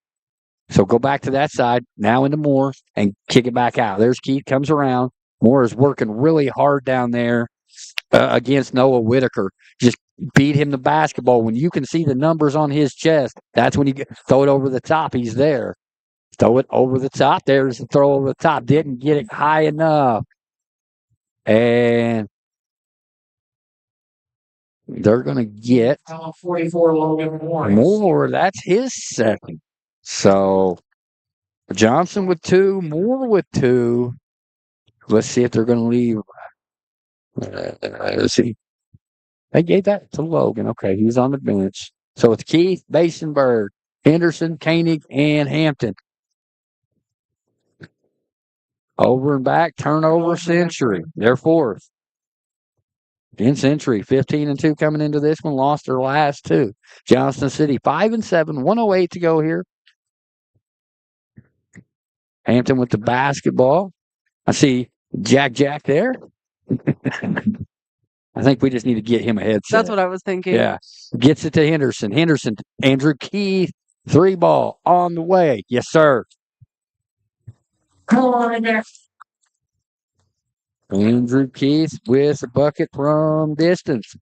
Speaker 1: So go back to that side, now into Moore, and kick it back out. There's Keith, comes around. Moore is working really hard down there against Noah Whitaker. Just beat him the basketball. When you can see the numbers on his chest, that's when you throw it over the top. He's there. Throw it over the top. There's the throw over the top. Didn't get it high enough. And they're going to get
Speaker 16: 44 Logan Moore.
Speaker 1: Moore. That's his second. So Johnson with 2, Moore with 2. Let's see if they're going to leave. Let's see. They gave that to Logan. Okay, he's on the bench. So it's Keith, Basenberg, Henderson, Koenig, and Hampton. Over and back, turnover, Century. They're fourth. In Century, 15-2 coming into this one, lost their last 2. Johnston City, 5-7, 1:08 to go here. Hampton with the basketball. I see Jack there. I think we just need to get him a headset.
Speaker 2: That's what I was thinking.
Speaker 1: Yeah. Gets it to Henderson. Henderson, Andrew Keith, 3 ball on the way. Yes, sir.
Speaker 16: Come on in there.
Speaker 1: Andrew Keith with a bucket from distance.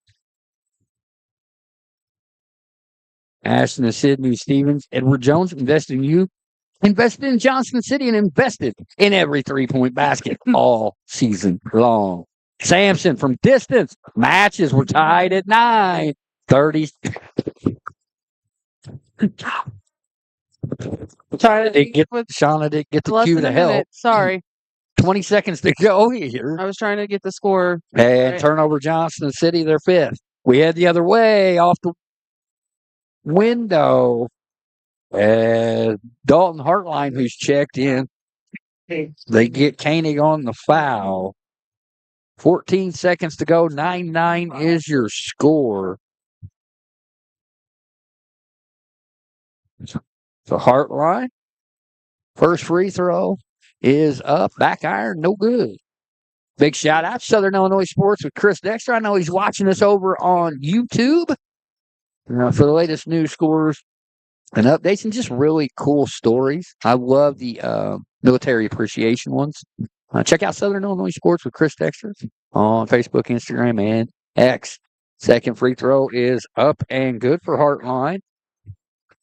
Speaker 1: Ashton and Sidney Stevens, Edward Jones, invested in you. Invested in Johnston City and invested in every 3-point basket all season long. Sampson from distance. Matches were tied at 9. 30.
Speaker 2: Trying to
Speaker 1: Shauna didn't get the
Speaker 2: less
Speaker 1: cue
Speaker 2: than
Speaker 1: to
Speaker 2: a
Speaker 1: help.
Speaker 2: minute. Sorry.
Speaker 1: 20 seconds to go here.
Speaker 2: I was trying to get the score.
Speaker 1: And
Speaker 2: right.
Speaker 1: turnover Johnson City, they're fifth. We head the other way off the window. And Dalton Hartline, who's checked in, they get Koenig on the foul. 14 seconds to go. 9-9 is your score. So Hartline, first free throw is up. Back iron, no good. Big shout out to Southern Illinois Sports with Chris Dexter. I know he's watching us over on YouTube for the latest news scores and updates and just really cool stories. I love the military appreciation ones. Check out Southern Illinois Sports with Chris Dexter on Facebook, Instagram, and X. Second free throw is up and good for Hartline.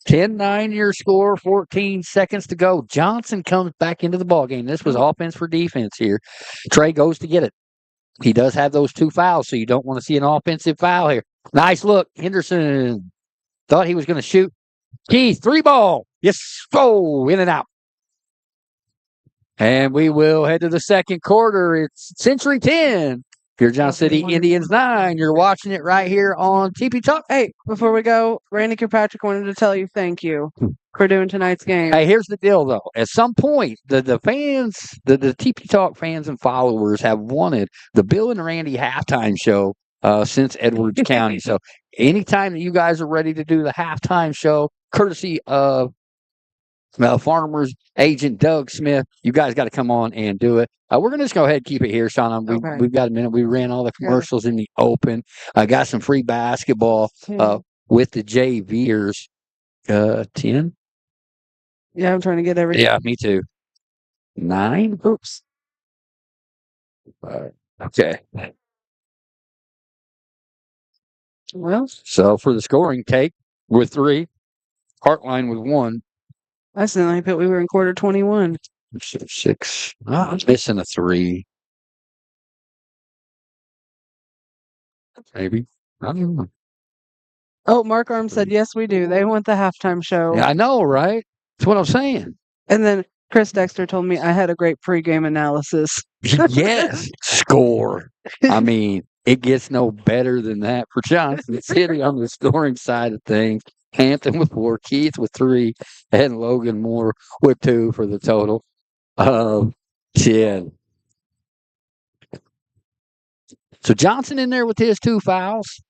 Speaker 1: 10-9 your score, 14 seconds to go. Johnson comes back into the ballgame. This was offense for defense here. Trey goes to get it. He does have those 2 fouls, so you don't want to see an offensive foul here. Nice look. Henderson thought he was going to shoot. Keith, 3-ball. Yes. Oh, in and out. And we will head to the second quarter. It's Century 10. You're Johnson City Indians 9. You're watching it right here on TP Talk.
Speaker 2: Hey, before we go, Randy Kirkpatrick wanted to tell you thank you for doing tonight's game.
Speaker 1: Hey, here's the deal, though. At some point, the fans, the TP Talk fans and followers have wanted the Bill and Randy halftime show since Edwards County. So anytime that you guys are ready to do the halftime show, courtesy of Farmers agent Doug Smith, you guys got to come on and do it. We're going to just go ahead and keep it here, Shauna. We've got a minute. We ran all the commercials in the open. I got some free basketball with the JVers. 10?
Speaker 2: Yeah, I'm trying to get everything.
Speaker 1: Yeah, me too. 9? Oops. Okay.
Speaker 2: Well,
Speaker 1: so for the scoring take, with 3, Hartline with 1.
Speaker 2: I accidentally put we were in quarter 21.
Speaker 1: 6. I'm missing a 3. Maybe. I don't know.
Speaker 2: Oh, Mark Arm said, yes, we do. They want the halftime show.
Speaker 1: Yeah, I know, right? That's what I'm saying.
Speaker 2: And then Chris Dexter told me I had a great pregame analysis.
Speaker 1: Yes. Score. I mean, it gets no better than that for Johnson City on the scoring side of things. Hampton with 4, Keith with 3, and Logan Moore with 2 for the total of 10. So Johnson in there with his 2 fouls.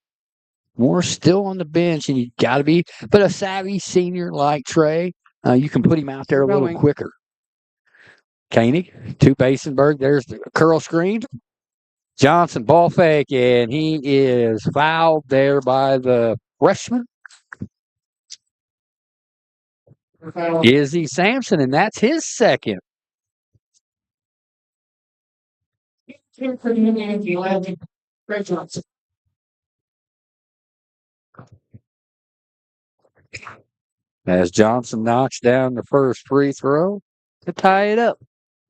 Speaker 1: Moore still on the bench, and you got to be, but a savvy senior like Trey, you can put him out there a little quicker. Koenig to Basenberg. There's the curl screen. Johnson ball fake, and he is fouled there by the freshman. Izzy Sampson, and that's his second. As Johnson knocks down the first free throw
Speaker 2: to tie it up.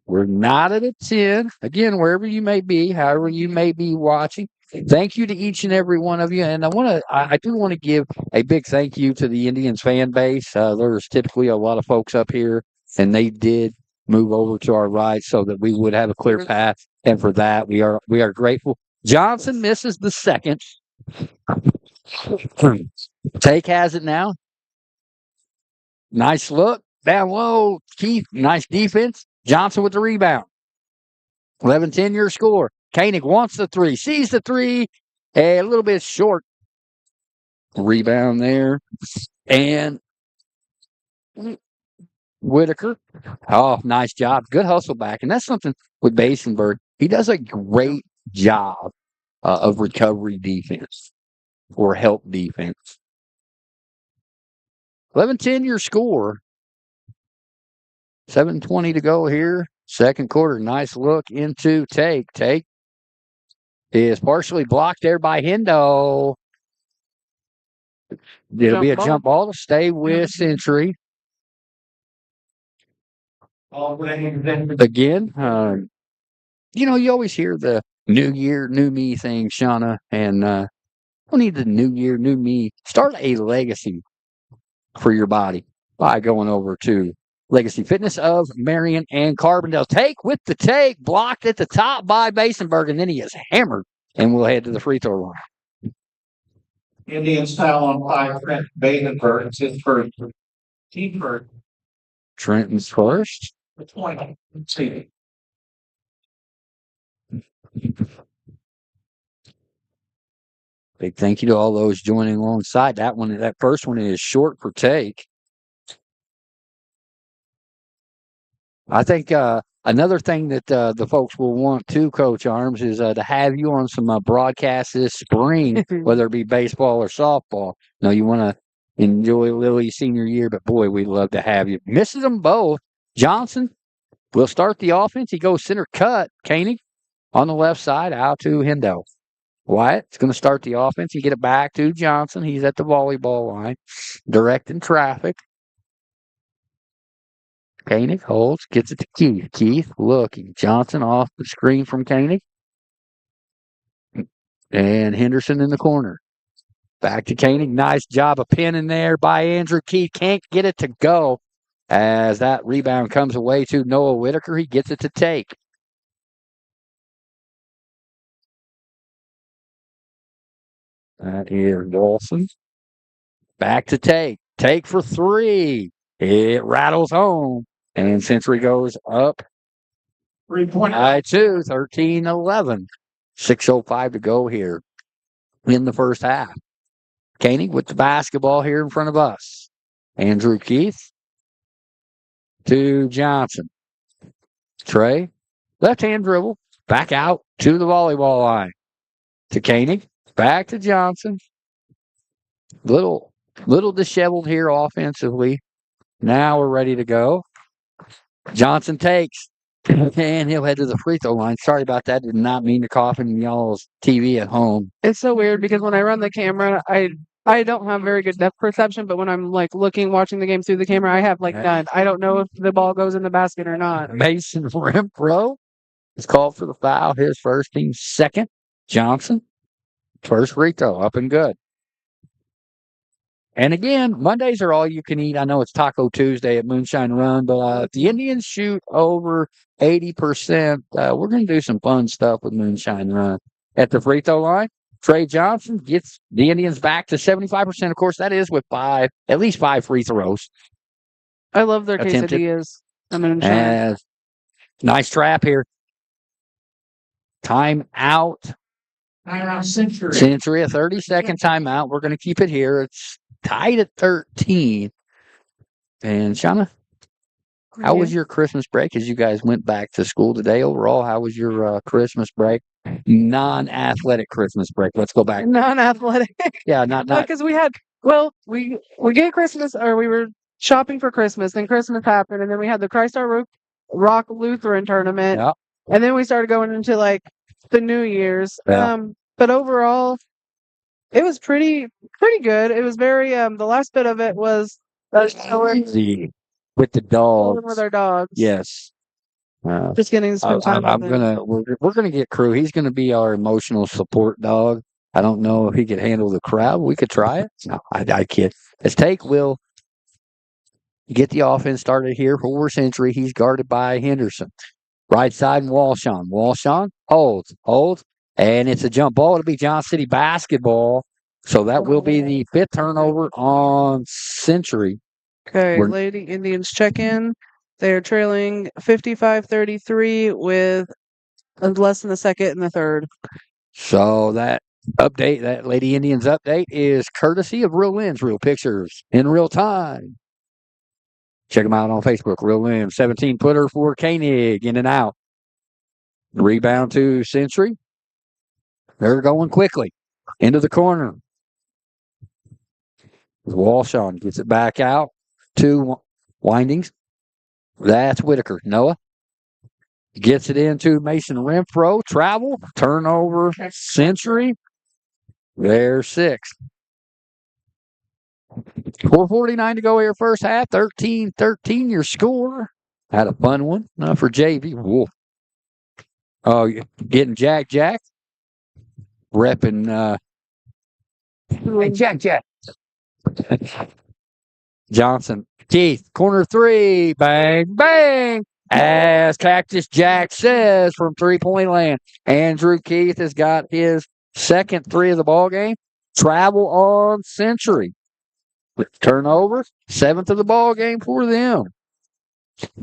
Speaker 1: We're not at a 10. Again, wherever you may be, however you may be watching, thank you to each and every one of you. And I do want to give a big thank you to the Indians fan base. There's typically a lot of folks up here, and they did move over to our right so that we would have a clear path. And for that, we are grateful. Johnson misses the second. Take has it now. Nice look. Down low. Keith, nice defense. Johnson with the rebound. 11-10 your score. Koenig wants the 3. Sees the 3. A little bit short. Rebound there. And Whitaker. Oh, nice job. Good hustle back. And that's something with Basenberg. He does a great job of recovery defense or help defense. 11-10 your score. 7:20 to go here. Second quarter. Nice look into Take. Take is partially blocked there by Hendo. It'll be a jump ball to stay with Century. Again, you always hear the new year, new me thing, Shauna. And We need the new year, new me. Start a legacy for your body by going over to Legacy Fitness of Marion and Carbondale. Take with the take, blocked at the top by Masonburg, and then he is hammered, and we'll head to the free throw line.
Speaker 16: Indians foul on 5, Trent Badenberg. It's his first. Team first.
Speaker 1: Trenton's first.
Speaker 16: The 20. Let's see.
Speaker 1: Big thank you to all those joining alongside. That first one is short for take. I think another thing that the folks will want too, Coach Arms, is to have you on some broadcasts this spring, whether it be baseball or softball. No, you want to enjoy Lily's senior year, but boy, we'd love to have you. Misses them both. Johnson will start the offense. He goes center cut. Koenig on the left side, out to Hendo. Wyatt's going to start the offense and get it back to Johnson. He's at the volleyball line, directing traffic. Koenig holds, gets it to Keith. Keith looking. Johnson off the screen from Koenig. And Henderson in the corner. Back to Koenig. Nice job of pinning there by Andrew Keith. Can't get it to go as that rebound comes away to Noah Whitaker. He gets it to take. That is Wilson. Back to take. Take for three. It rattles home. And Century goes up
Speaker 16: 3-point.
Speaker 1: by 2, 13-11. 6:05 to go here in the first half. Koenig with the basketball here in front of us. Andrew Keith to Johnson. Trey, left-hand dribble. Back out to the volleyball line. To Koenig. Back to Johnson. Little disheveled here offensively. Now we're ready to go. Johnson takes, and he'll head to the free throw line. Sorry about that. Did not mean to cough in y'all's TV at home.
Speaker 2: It's so weird because when I run the camera, I don't have very good depth perception, but when I'm watching the game through the camera, I have none. I don't know if the ball goes in the basket or not.
Speaker 1: Mason Rempro is called for the foul. His first, team second. Johnson, first free throw, up and good. And again, Mondays are all you can eat. I know it's Taco Tuesday at Moonshine Run, but if the Indians shoot over 80%, we're going to do some fun stuff with Moonshine Run. At the free throw line, Trey Johnson gets the Indians back to 75%. Of course, that is with at least 5 free throws.
Speaker 2: I love their
Speaker 1: attempted.
Speaker 2: quesadillas.
Speaker 1: Nice trap here. Time out. Century, a 30-second timeout. We're going to keep it here. It's tied at 13. And Shauna, how was your Christmas break as you guys went back to school today? Overall, how was your Christmas break? Non-athletic Christmas break. Let's go back.
Speaker 2: Non-athletic.
Speaker 1: Yeah, not
Speaker 2: because we get Christmas, or we were shopping for Christmas, then Christmas happened, and then we had the Christ Our Rock Lutheran tournament, and then we started going into the New Year's.
Speaker 1: Yeah.
Speaker 2: But overall, it was pretty good. It was very the last bit of it was
Speaker 1: easy with the dogs.
Speaker 2: With our dogs.
Speaker 1: Yes.
Speaker 2: Just getting to spend time with them.
Speaker 1: We're gonna get Crew. He's gonna be our emotional support dog. I don't know if he could handle the crowd. We could try it. No, I kid. As Take will get the offense started here for Century. He's guarded by Henderson. Right side and Walshawn. Walshawn holds, and it's a jump ball. It'll be Johnson City basketball. So that will be the 5th turnover on Century.
Speaker 2: Okay, Lady Indians check in. They are trailing 55-33 with less than a second in the third.
Speaker 1: So that update, that Lady Indians update, is courtesy of Real Lens, real pictures in real time. Check them out on Facebook, Real Lens. 17-footer for Koenig, in and out. Rebound to Century. They're going quickly into the corner. Walshawn gets it back out to Windings. That's Whitaker. Noah gets it into Mason Renfro. Travel. Turnover. Century. There's 6. 4:49 to go here first half. 13-13 your score. Had a fun one for JV. Whoa. Oh, getting Jack. Repping Hey, Jack. Johnson. Keith, corner three. Bang, bang. As Cactus Jack says from three-point land. Andrew Keith has got his second three of the ball game. Travel on Century. Turnover, seventh of the ball game for them.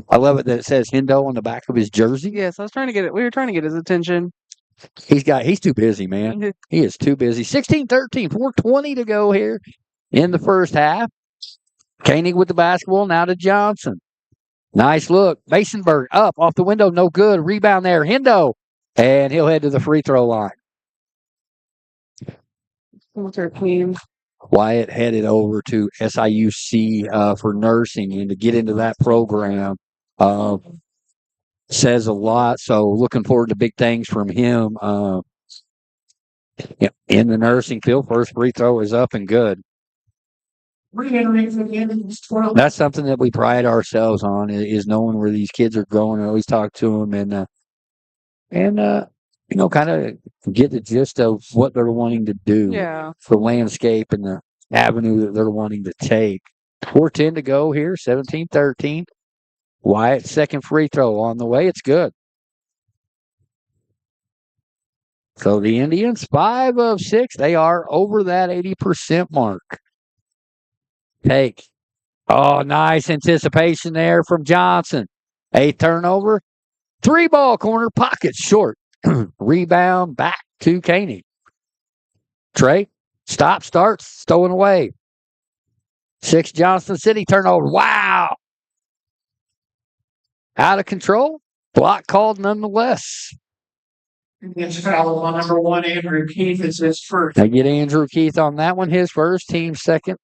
Speaker 1: I love it that it says Hendo on the back of his jersey.
Speaker 2: Yes, I was trying to get it. We were trying to get his attention.
Speaker 1: He's too busy, man. He is too busy. 16-13, 4:20 to go here in the first half. Koenig with the basketball, now to Johnson. Nice look. Masonberg up off the window, no good. Rebound there. Hendo. And he'll head to the free throw line.
Speaker 2: What's our team?
Speaker 1: Wyatt headed over to SIUC for nursing, and to get into that program says a lot. So looking forward to big things from him in the nursing field. First free throw is up and good. That's something that we pride ourselves on, is knowing where these kids are going. I always talk to them and kind of get the gist of what they're wanting to do.
Speaker 2: Yeah.
Speaker 1: The landscape and the avenue that they're wanting to take. 4:10 to go here, 17-13. Wyatt's second free throw on the way. It's good. So the Indians, 5 of 6. They are over that 80% mark. Take. Oh, nice anticipation there from Johnson. A turnover. 3-ball corner, pocket short. Rebound back to Koenig. Trey, stop, starts, stolen away. 6 Johnston City turnover. Wow. Out of control. Block called nonetheless.
Speaker 16: It's foul on number 1, Andrew Keith. It's his first.
Speaker 1: They get Andrew Keith on that one. His first, team second.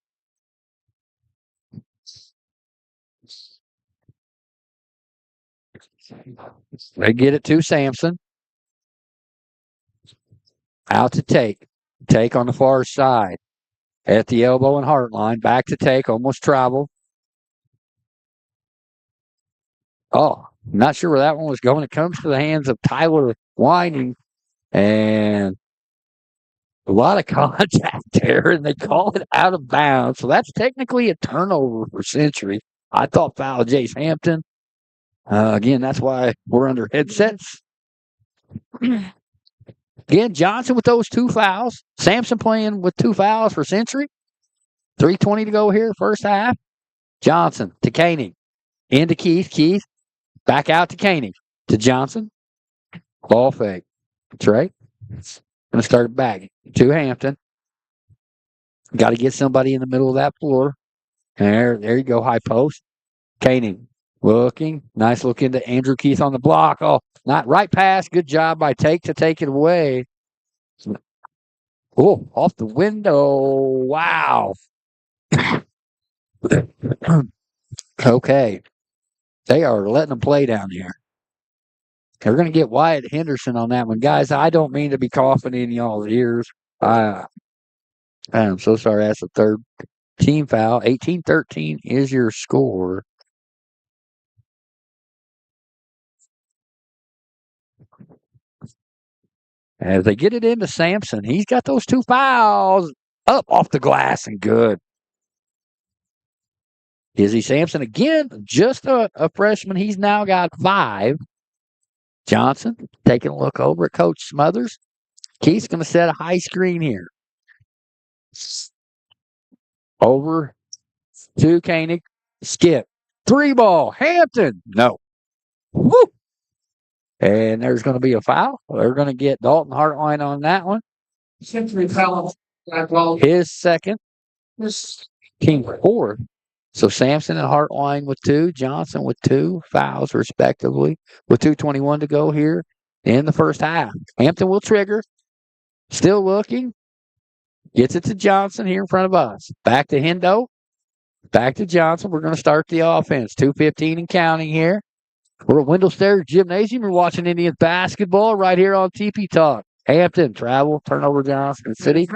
Speaker 1: They get it to Sampson. Out to Take. Take on the far side. At the elbow and heart line. Back to Take. Almost traveled. Oh, not sure where that one was going. It comes to the hands of Tyler Whining. And a lot of contact there, and they call it out of bounds. So that's technically a turnover for Century. I thought foul Jace Hampton. Again, that's why we're under headsets. Again, Johnson with those 2 fouls. Sampson playing with 2 fouls for Century. 3:20 to go here, first half. Johnson to Koenig. Into Keith. Keith back out to Koenig. To Johnson. Ball fake. Trey. Going to start it back to Hampton. Got to get somebody in the middle of that floor. There you go, high post. Koenig looking. Nice look into Andrew Keith on the block. Oh, not right pass. Good job by Take to take it away. Oh, off the window. Wow. Okay. They are letting them play down here. They're going to get Wyatt Henderson on that one. Guys, I don't mean to be coughing in y'all's ears. I am so sorry. That's the third team foul. 18-13 is your score. As they get it into Sampson, he's got those 2 fouls up off the glass and good. Izzy Sampson, again, just a freshman. He's now got 5. Johnson taking a look over at Coach Smothers. Keith's going to set a high screen here. Over to Koenig. Skip. 3-ball. Hampton. No. Woo! And there's going to be a foul. They're going to get Dalton Hartline on that one.
Speaker 16: Century foul.
Speaker 1: His second. Team 4. So Sampson and Hartline with 2. Johnson with 2 fouls, respectively. With 2:21 to go here in the first half. Hampton will trigger. Still looking. Gets it to Johnson here in front of us. Back to Hendo. Back to Johnson. We're going to start the offense. 2:15 and counting here. We're at Wendell Stairs Gymnasium. We're watching Indians basketball right here on TP Talk. Hampton, travel, turnover, Johnson City.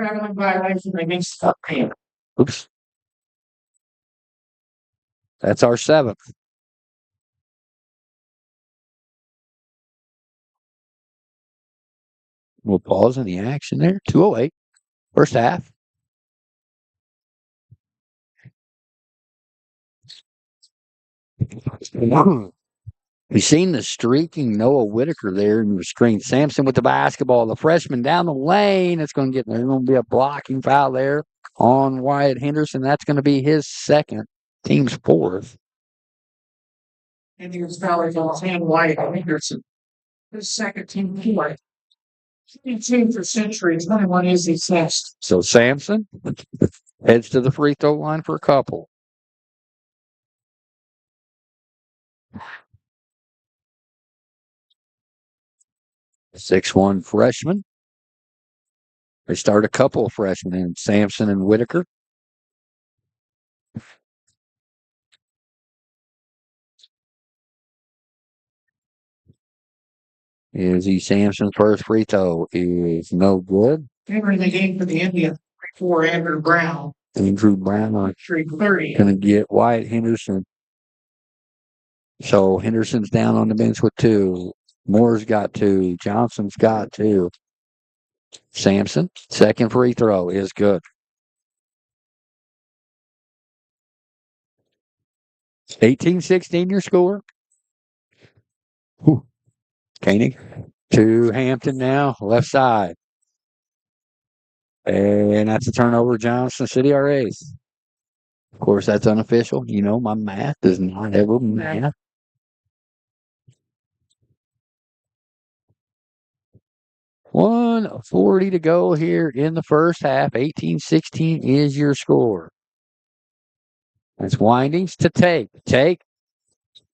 Speaker 1: Oops. That's our 7th. We'll pause in the action there. 2:08. First half. We've seen the streaking Noah Whitaker there in the screen. Sampson with the basketball. The freshman down the lane. It's going to get, there's going to be a blocking foul there on Wyatt Henderson. That's going to be his second, team's fourth.
Speaker 16: Indians foul on Sam Wyatt Henderson. His second team fourth. 22 for Century, 21 is his sixth.
Speaker 1: So Sampson heads to the free throw line for a couple. The 6'1" freshman. They start a couple of freshmen in Sampson and Whitaker. Izzy Sampson's first free throw is no good.
Speaker 16: Entering the game for the Indians, 4 Andrew Brown.
Speaker 1: Andrew Brown on
Speaker 16: 3:30.
Speaker 1: going to get Wyatt Henderson. So Henderson's down on the bench with 2. Moore's got 2. Johnson's got 2. Sampson, second free throw is good. 18-16 your score. Koenig to Hampton now, left side. And that's a turnover. Johnson City our eighth. Of course, that's unofficial. You know, my math does not ever math. $1:40 to go here in the first half. 18-16 is your score. That's Windings to take.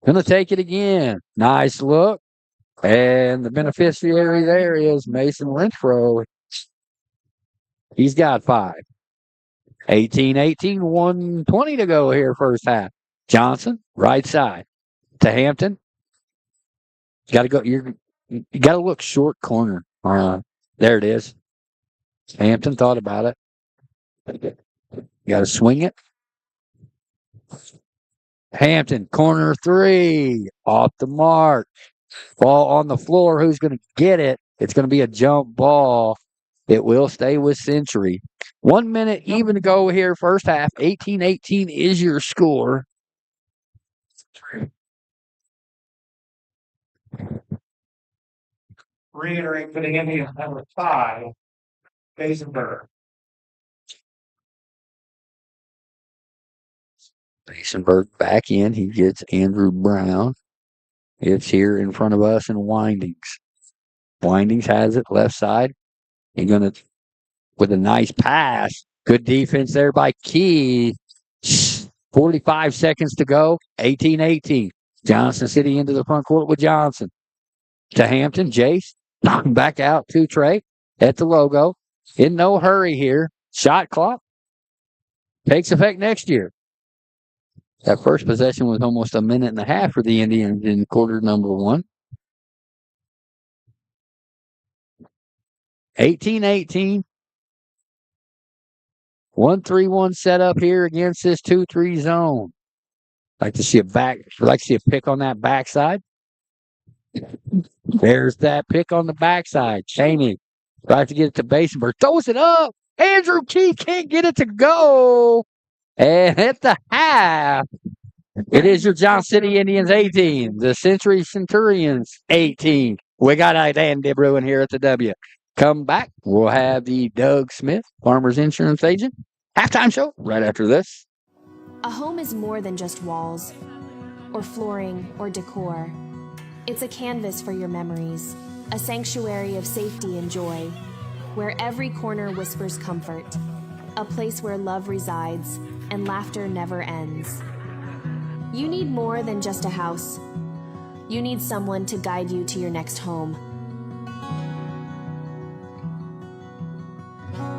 Speaker 1: Gonna take it again. Nice look. And the beneficiary there is Mason Renfro. He's got 5. 18-18, 1:20 to go here first half. Johnson, right side to Hampton. Got to go. You got to look short corner. There it is. Hampton thought about it. Got to swing it. Hampton, corner 3, off the mark. Ball on the floor. Who's going to get it? It's going to be a jump ball. It will stay with Century. 1 minute even to go here first half. 18-18 is your score.
Speaker 16: Reiterating for the Indians, number 5, Basenberg.
Speaker 1: Basenberg back in. He gets Andrew Brown. It's here in front of us in Windings. Windings has it left side. He's going to, with a nice pass. Good defense there by Key. 45 seconds to go. 18-18. Johnson City into the front court with Johnson. To Hampton. Jace. Back out to Trey. At the logo. In no hurry here. Shot clock. Takes effect next year. That first possession was almost a minute and a half for the Indians in quarter number 1. 18-18. 1-3-1 setup here against this 2-3 zone. Like to see a pick on that backside. There's that pick on the backside. Cheney tries to get it to Basenberg. Throws it up. Andrew Key can't get it to go. And at the half, it is your Johnson City Indians 18. The Century Centurions 18. We got Andy Bruin here at the W. Come back. We'll have the Doug Smith, Farmers Insurance Agent, halftime show right after this.
Speaker 17: A home is more than just walls, or flooring, or decor. It's a canvas for your memories, a sanctuary of safety and joy, where every corner whispers comfort, a place where love resides and laughter never ends. You need more than just a house. You need someone to guide you to your next home.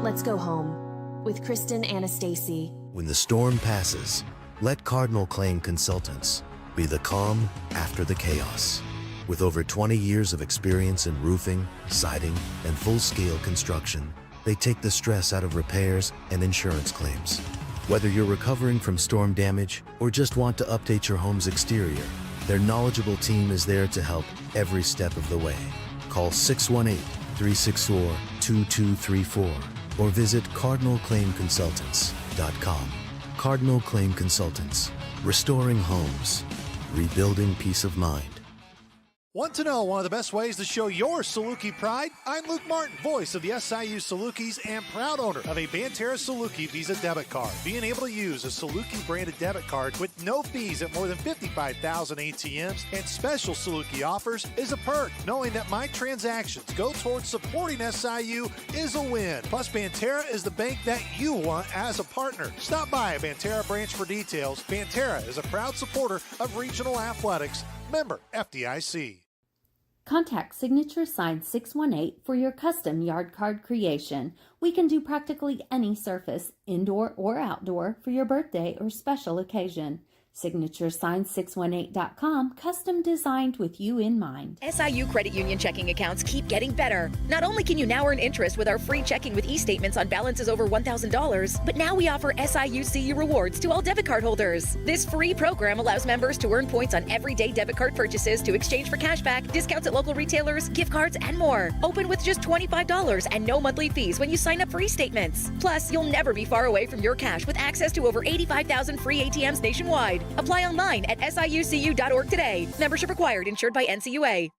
Speaker 17: Let's go home with Kristen Anastasi.
Speaker 18: When the storm passes, let Cardinal Claim Consultants be the calm after the chaos. With over 20 years of experience in roofing, siding, and full-scale construction, they take the stress out of repairs and insurance claims. Whether you're recovering from storm damage or just want to update your home's exterior, their knowledgeable team is there to help every step of the way. Call 618-364-2234 or visit cardinalclaimconsultants.com. Cardinal Claim Consultants, restoring homes rebuilding peace of mind.
Speaker 19: Want to know one of the best ways to show your Saluki pride? I'm Luke Martin, voice of the SIU Salukis and proud owner of a Banterra Saluki Visa debit card. Being able to use a Saluki branded debit card with no fees at more than 55,000 ATMs and special Saluki offers is a perk. Knowing that my transactions go towards supporting SIU is a win. Plus, Banterra is the bank that you want as a partner. Stop by a Banterra branch for details. Banterra is a proud supporter of regional athletics. Member FDIC.
Speaker 20: Contact Signature Sign 618 for your custom yard card creation. We can do practically any surface, indoor or outdoor, for your birthday or special occasion. SignatureSign618.com, custom designed with you in mind.
Speaker 21: SIU credit union checking accounts keep getting better. Not only can you now earn interest with our free checking with e-statements on balances over $1,000, but now we offer SIU CU rewards to all debit card holders. This free program allows members to earn points on everyday debit card purchases to exchange for cashback, discounts at local retailers, gift cards, and more. Open with just $25 and no monthly fees when you sign up for e-statements. Plus, you'll never be far away from your cash with access to over 85,000 free ATMs nationwide. Apply online at siucu.org today. Membership required. Insured by NCUA.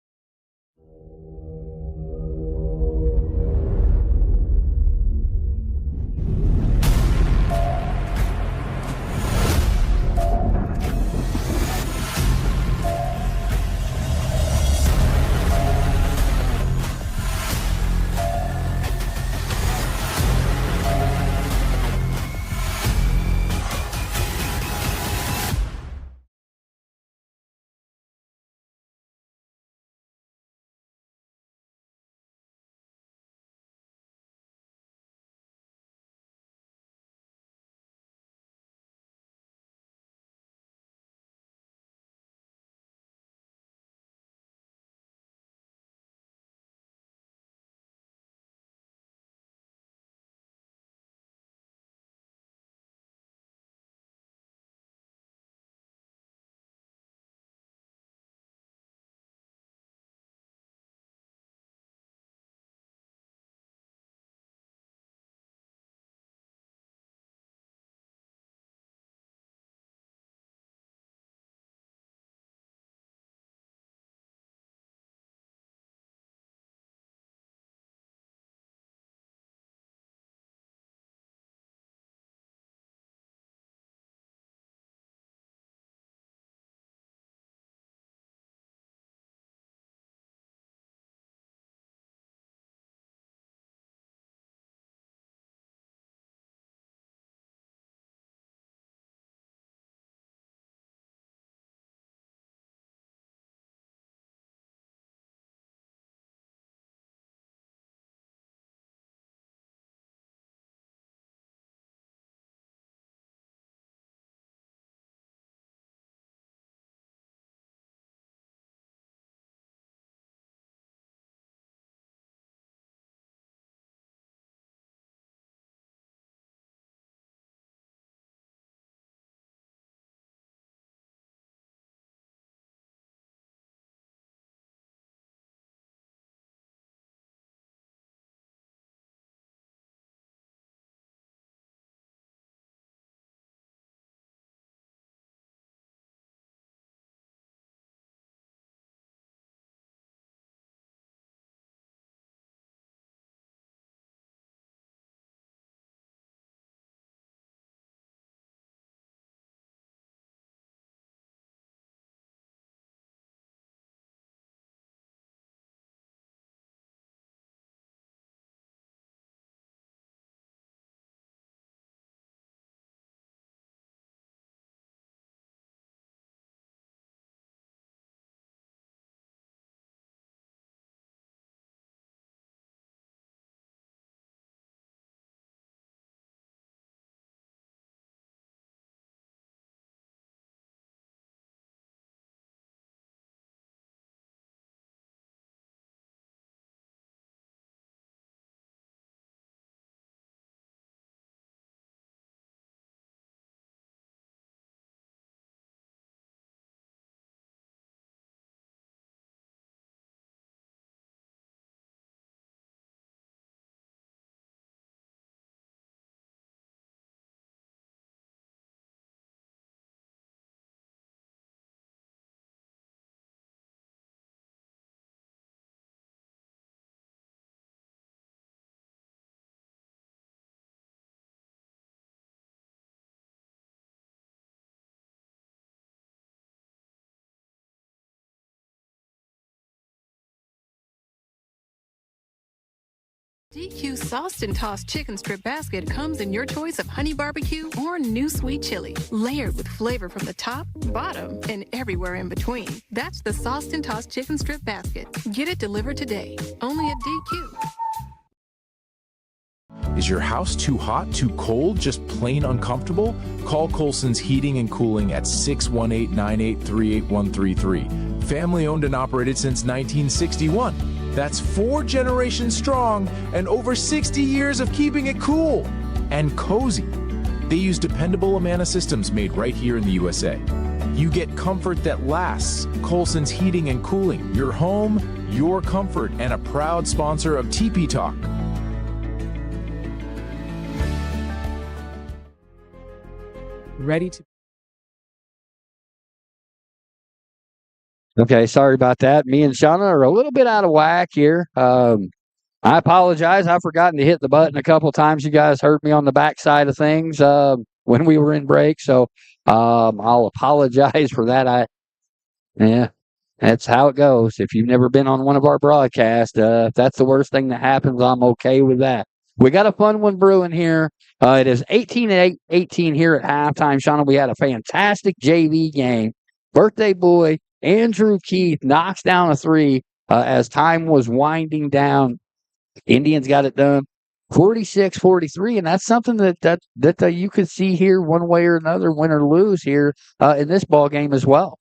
Speaker 3: DQ Sauced and Tossed Chicken Strip Basket comes in your choice of honey barbecue or new sweet chili, layered with flavor from the top, bottom, and everywhere in between. That's the Sauced and Tossed Chicken Strip Basket. Get it delivered today, only at DQ.
Speaker 22: Is your house too hot, too cold, just plain uncomfortable? Call Colson's Heating and Cooling at 618-983-8133. Family owned and operated since 1961. That's 4 generations strong and over 60 years of keeping it cool and cozy. They use dependable Amana systems made right here in the USA. You get comfort that lasts. Colson's Heating and Cooling, your home, your comfort, and a proud sponsor of TP Talk.
Speaker 23: Ready to.
Speaker 1: Okay, sorry about that. Me and Shauna are a little bit out of whack here. I apologize. I've forgotten to hit the button a couple times. You guys heard me on the backside of things when we were in break, so I'll apologize for that. Yeah, that's how it goes. If you've never been on one of our broadcasts, if that's the worst thing that happens, I'm okay with that. We got a fun one brewing here. It is 18-18 here at halftime. Shauna, we had a fantastic JV game. Birthday boy Andrew Keith knocks down a 3 as time was winding down. Indians got it done 46-43, and that's something that you could see here one way or another, win or lose here in this ball game as well.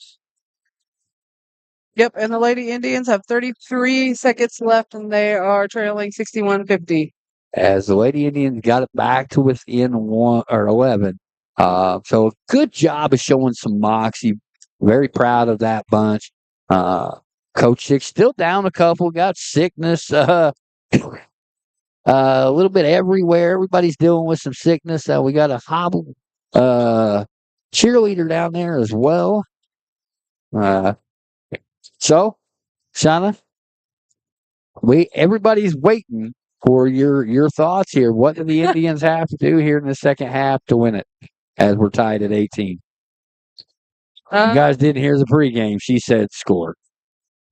Speaker 2: Yep, and the Lady Indians have 33 seconds left, and they are trailing 61-50.
Speaker 1: As the Lady Indians got it back to within 1 or 11. So good job of showing some moxie. Very proud of that bunch. Coach Six still down a couple, got sickness a little bit everywhere. Everybody's dealing with some sickness. We got a hobble cheerleader down there as well. So, Shauna, everybody's waiting for your thoughts here. What do the Indians have to do here in the second half to win it as we're tied at 18? You guys didn't hear the pregame. She said score.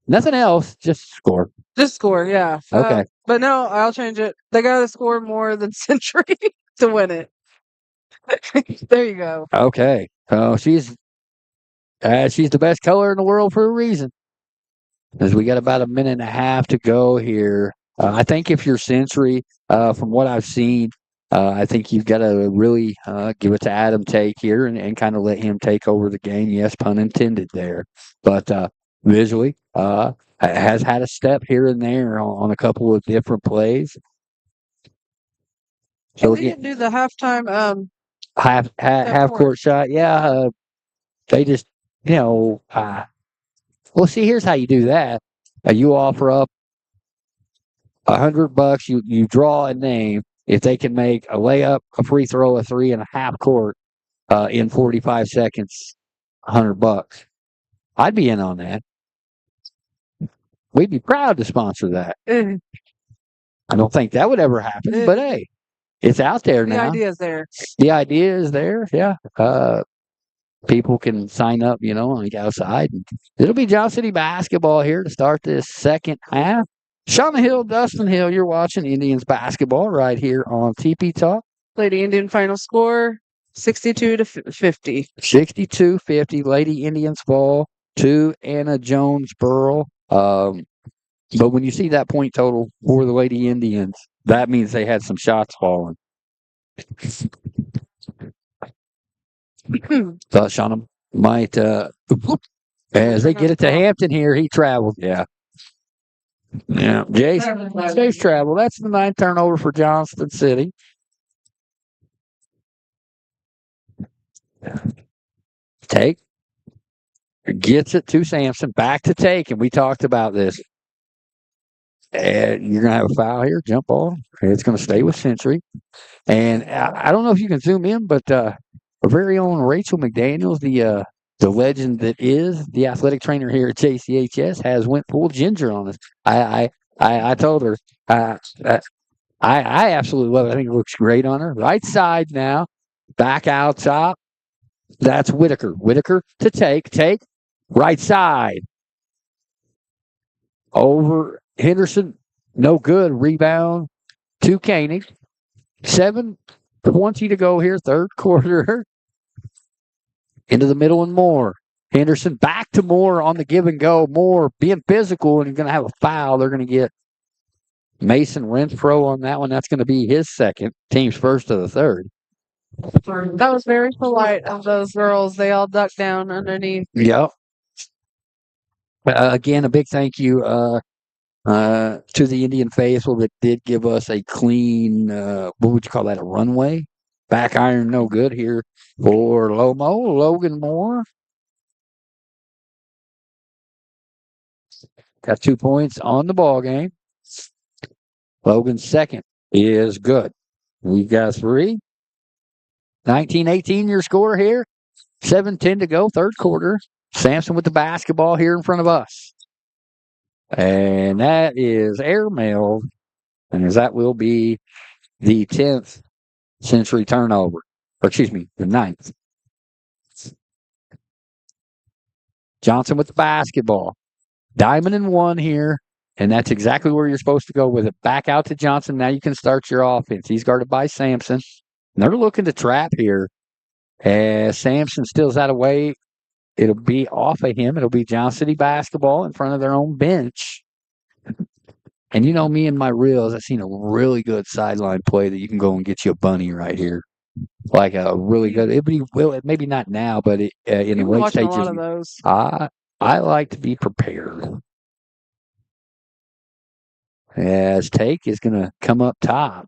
Speaker 1: Nothing else, just score.
Speaker 2: Just score, yeah.
Speaker 1: Okay.
Speaker 2: But no, I'll change it. They got to score more than Century to win it. There you go.
Speaker 1: Okay. She's the best color in the world for a reason. As we got about a minute and a half to go here. I think if you're Century, from what I've seen, I think you've got to really give it to Adam Take here and kind of let him take over the game. Yes, pun intended there. But visually, has had a step here and there on a couple of different plays.
Speaker 2: So they didn't do the halftime
Speaker 1: half court shot. Yeah, they just, well, see, here's how you do that. You offer up $100. You draw a name. If they can make a layup, a free throw, a 3, and a half court in 45 seconds, $100. I'd be in on that. We'd be proud to sponsor that. I don't think that would ever happen, but hey, it's out there now.
Speaker 2: The idea is there.
Speaker 1: The idea is there, yeah. People can sign up, on the outside. It'll be Johnson City basketball here to start this second half. Shauna Hill, Dustin Hill, you're watching Indians basketball right here on TP Talk.
Speaker 2: Lady Indian final score, 62-50.
Speaker 1: 62-50, Lady Indians ball to Anna Jones-Burl. But when you see that point total for the Lady Indians, that means they had some shots falling. Thought Shauna might, as they get it to Hampton here, he traveled. Yeah. Yeah. Jay's travel. That's the 9th turnover for Johnston City. Take. Gets it to Sampson. Back to Take. And we talked about this. And you're going to have a foul here. Jump ball. It's going to stay with Century. And I don't know if you can zoom in, but our very own Rachel McDaniels, the legend that is the athletic trainer here at JCHS, has went full ginger on us. I told her I absolutely love it. I think it looks great on her. Right side now, back out top. That's Whitaker. Whitaker to Take. Right side. Over Henderson. No good. Rebound to Koenig. 7:20 to go here, third quarter. Into the middle and Moore. Henderson back to Moore on the give and go. Moore being physical and going to have a foul. They're going to get Mason Renfro on that one. That's going to be his second. Team's first of the third.
Speaker 2: That was very polite of those girls. They all ducked down underneath.
Speaker 1: Yep. Again, a big thank you to the Indian Faithful that did give us a clean, what would you call that, a runway? Back iron no good here for Logan Moore. Got 2 points on the ball game. Logan's second is good. We've got 3. 19-18 your score here. 7:10 to go, third quarter. Sampson with the basketball here in front of us. And that is airmailed. And as that will be the 10th Century turnover. Or excuse me, the 9th. Johnson with the basketball. Diamond and 1 here. And that's exactly where you're supposed to go with it. Back out to Johnson. Now you can start your offense. He's guarded by Sampson. And they're looking to trap here. As Sampson steals that away, it'll be off of him. It'll be Johnson City basketball in front of their own bench. And you know me and my reels, I've seen a really good sideline play that you can go and get you a bunny right here. Like a really good, maybe not now, but in the late stages.
Speaker 2: A lot of those.
Speaker 1: I like to be prepared. As Take is going to come up top.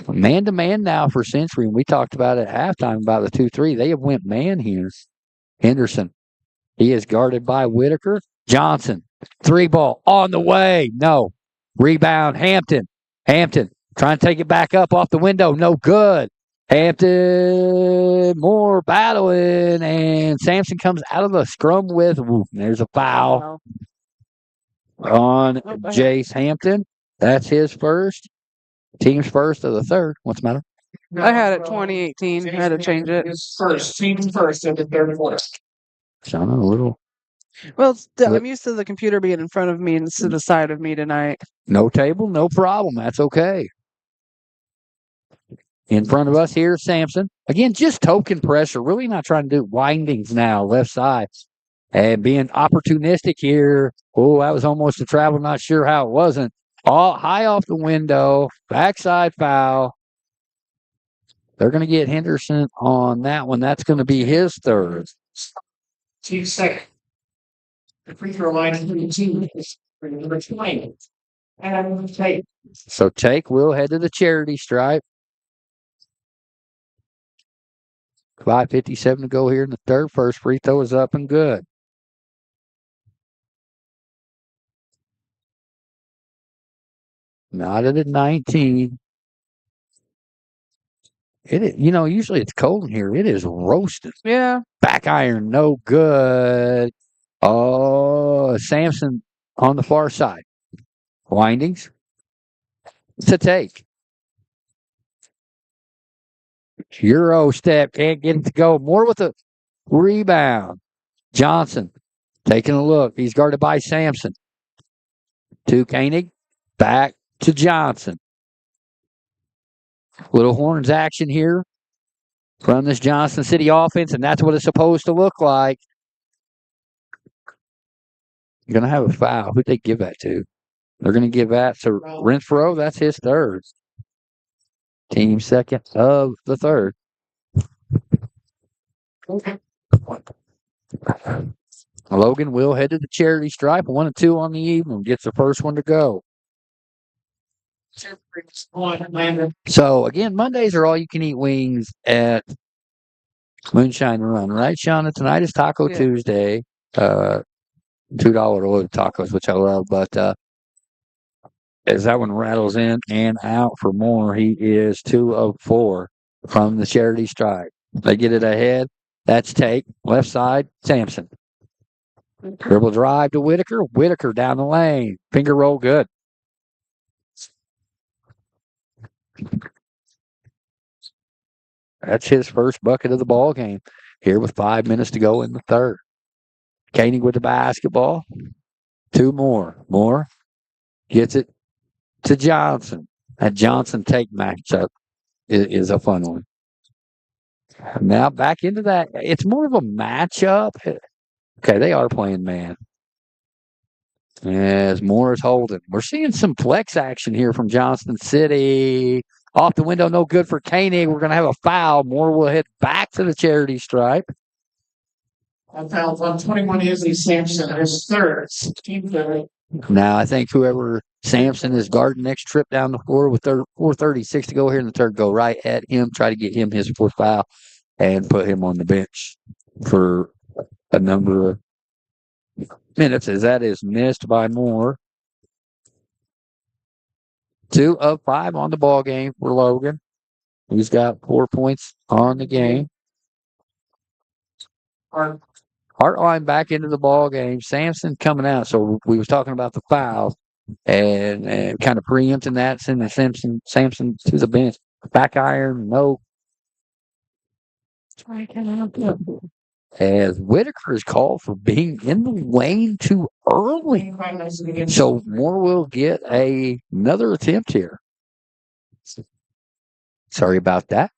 Speaker 1: Man-to-man now for Century. And we talked about it at halftime about the 2-3. They have went man here. Henderson. He is guarded by Whitaker. Johnson. 3-ball on the way. No. Rebound. Hampton. Hampton trying to take it back up off the window. No good. Hampton Moore battling. And Sampson comes out of the scrum with. There's a foul on Jace Hampton. That's his first. Team's first of the third. What's the matter?
Speaker 2: I had it 2018. I had to change it.
Speaker 16: Team's first of the third quarter.
Speaker 1: Sounded a little.
Speaker 2: Well, I'm used to the computer being in front of me and to the side of me tonight.
Speaker 1: No table, no problem. That's okay. In front of us here, Sampson. Again, just token pressure. Really not trying to do windings now, left side. And being opportunistic here. Oh, that was almost a travel. Not sure how it wasn't. All high off the window. Backside foul. They're going to get Henderson on that one. That's going to be his third.
Speaker 16: Team's second. The free throw line is number 20. And Take.
Speaker 1: So Take will head to the charity stripe. 5:57 to go here in the third. First free throw is up and good. Knotted at 19. Usually it's cold in here. It is roasting.
Speaker 2: Yeah.
Speaker 1: Back iron, no good. Oh, Sampson on the far side. Windings to Take. Euro step, can't get it to go. More with a rebound. Johnson taking a look. He's guarded by Sampson. To Koenig. Back to Johnson. Little Horns action here from this Johnson City offense, and that's what it's supposed to look like. You're going to have a foul. Who'd they give that to? They're going to give that to Renfro. That's his third. Team second of the third. Logan will head to the charity stripe. 1 and 2 on the evening. Gets the first one to go. So, again, Mondays are all-you-can-eat wings at Moonshine Run, right, Shauna? Tonight is Taco Tuesday. $2 oil tacos, which I love. But as that one rattles in and out for more, he is 2 of 4 from the charity stripe. They get it ahead. That's Take. Left side, Sampson. Dribble drive to Whitaker. Whitaker down the lane. Finger roll good. That's his first bucket of the ball game here with 5 minutes to go in the third. Koenig with the basketball. 2 more. Moore gets it to Johnson. That Johnson take matchup is a fun one. Now back into that. It's more of a matchup. Okay, they are playing man. As Morris holding. We're seeing some flex action here from Johnston City. Off the window, no good for Koenig. We're going to have a foul. Moore will head back to the charity stripe.
Speaker 16: That foul on 21 Izzy Sampson, his third. 16-30.
Speaker 1: Now, I think whoever Sampson is guarding next trip down the floor with 4:36 to go here in the third, go right at him, try to get him his fourth foul, and put him on the bench for a number of minutes, as that is missed by Moore. 2 of 5 on the ball game for Logan. He's got 4 points on the game. Hartline back into the ball game. Sampson coming out. So we was talking about the fouls and kind of preempting that, sending Sampson to the bench. Back iron, no. As Whitaker is called for being in the lane too early. So Moore will get another attempt here. Sorry about that.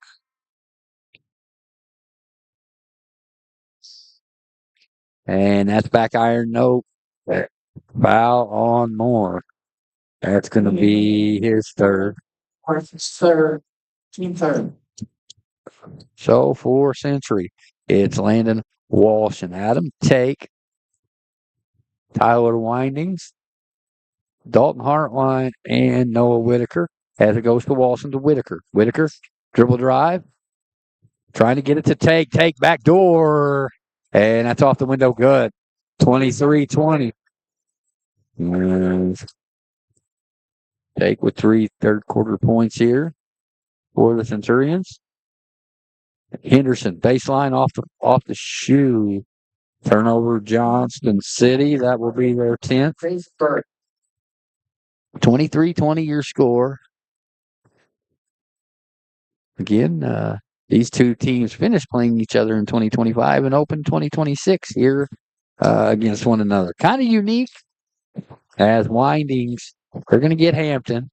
Speaker 1: And that's back iron, no. Foul on Moore. That's going to be his third.
Speaker 16: Third. Team third.
Speaker 1: So for Century, it's Landon Walsh and Adam Take, Tyler Windings, Dalton Hartline, and Noah Whitaker. As it goes to Walsh and to Whitaker. Whitaker, dribble drive, trying to get it to Take. Take back door. And that's off the window. Good. 23-20. Take with 3 third quarter points here for the Centurions. Henderson, baseline off the shoe. Turnover Johnston City. That will be their 10th. 23-20 your score. Again, these two teams finished playing each other in 2025 and open 2026 here against one another. Kind of unique as Windings. They're going to get Hampton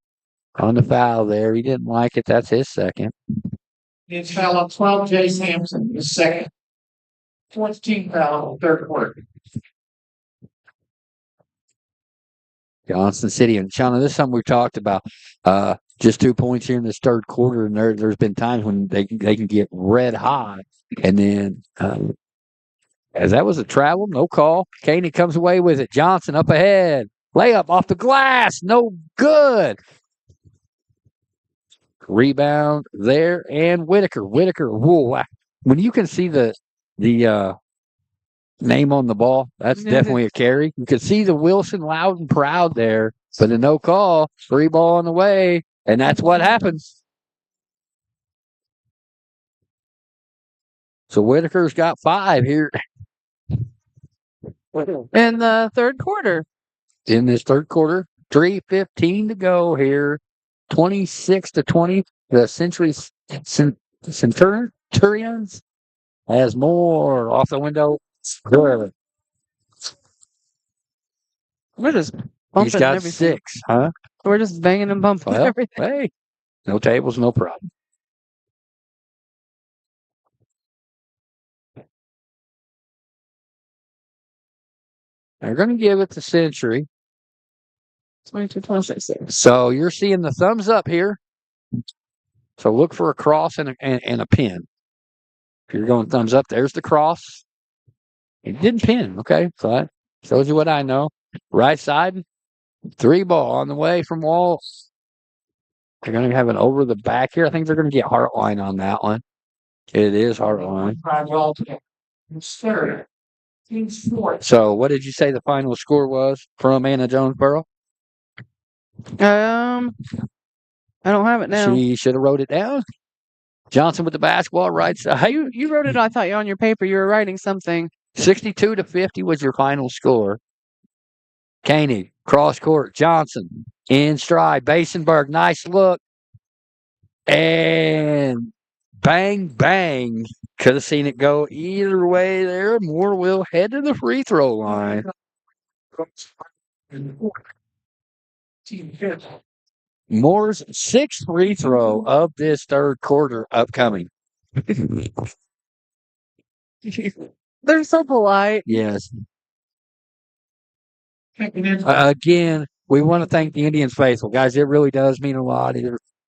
Speaker 1: on the foul there. He didn't like it. That's his second.
Speaker 16: It's foul on 12, Jay Sampson, his second. 14 foul, third quarter.
Speaker 1: Johnston City. And Shauna, this is something we've talked about. Just 2 points here in this third quarter, and there's been times when they can get red hot. And then, as that was a travel, no call. Koenig comes away with it. Johnson up ahead. Layup off the glass. No good. Rebound there, and Whitaker. Whoa, when you can see the name on the ball, that's definitely a carry. You can see the Wilson loud and proud there, but a no call, 3 ball on the way, and that's what happens. So Whitaker's got 5 here
Speaker 2: in the third quarter.
Speaker 1: In this third quarter, 3:15 to go here. 26-20. The Century Centurions has more off the window. Good.
Speaker 2: We're just bumping.
Speaker 1: He's got
Speaker 2: everything.
Speaker 1: 6, huh?
Speaker 2: We're just banging and bumping everything.
Speaker 1: Hey, no tables, no problem. They're going to give it to Century.
Speaker 2: 22-26.
Speaker 1: So you're seeing the thumbs up here. So look for a cross and a pin. If you're going thumbs up, there's the cross. It didn't pin, okay? So that shows you what I know. Right side, 3 ball on the way from Walls. They're going to have an over the back here. I think they're going to get Hartline on that one. It is Hartline. So what did you say the final score was from Anna Jonesboro?
Speaker 2: I don't have it now.
Speaker 1: She should have wrote it down. Johnson with the basketball, right side.
Speaker 2: You wrote it. I thought you on your paper you were writing something.
Speaker 1: 62-50 was your final score. Koenig, cross court, Johnson, in stride, Basenberg, nice look. And bang, bang. Could have seen it go either way there. Moore will head to the free throw line. Moore's sixth free throw of this third quarter upcoming.
Speaker 2: They're so polite.
Speaker 1: Yes. Again, we want to thank the Indians faithful, guys. It really does mean a lot.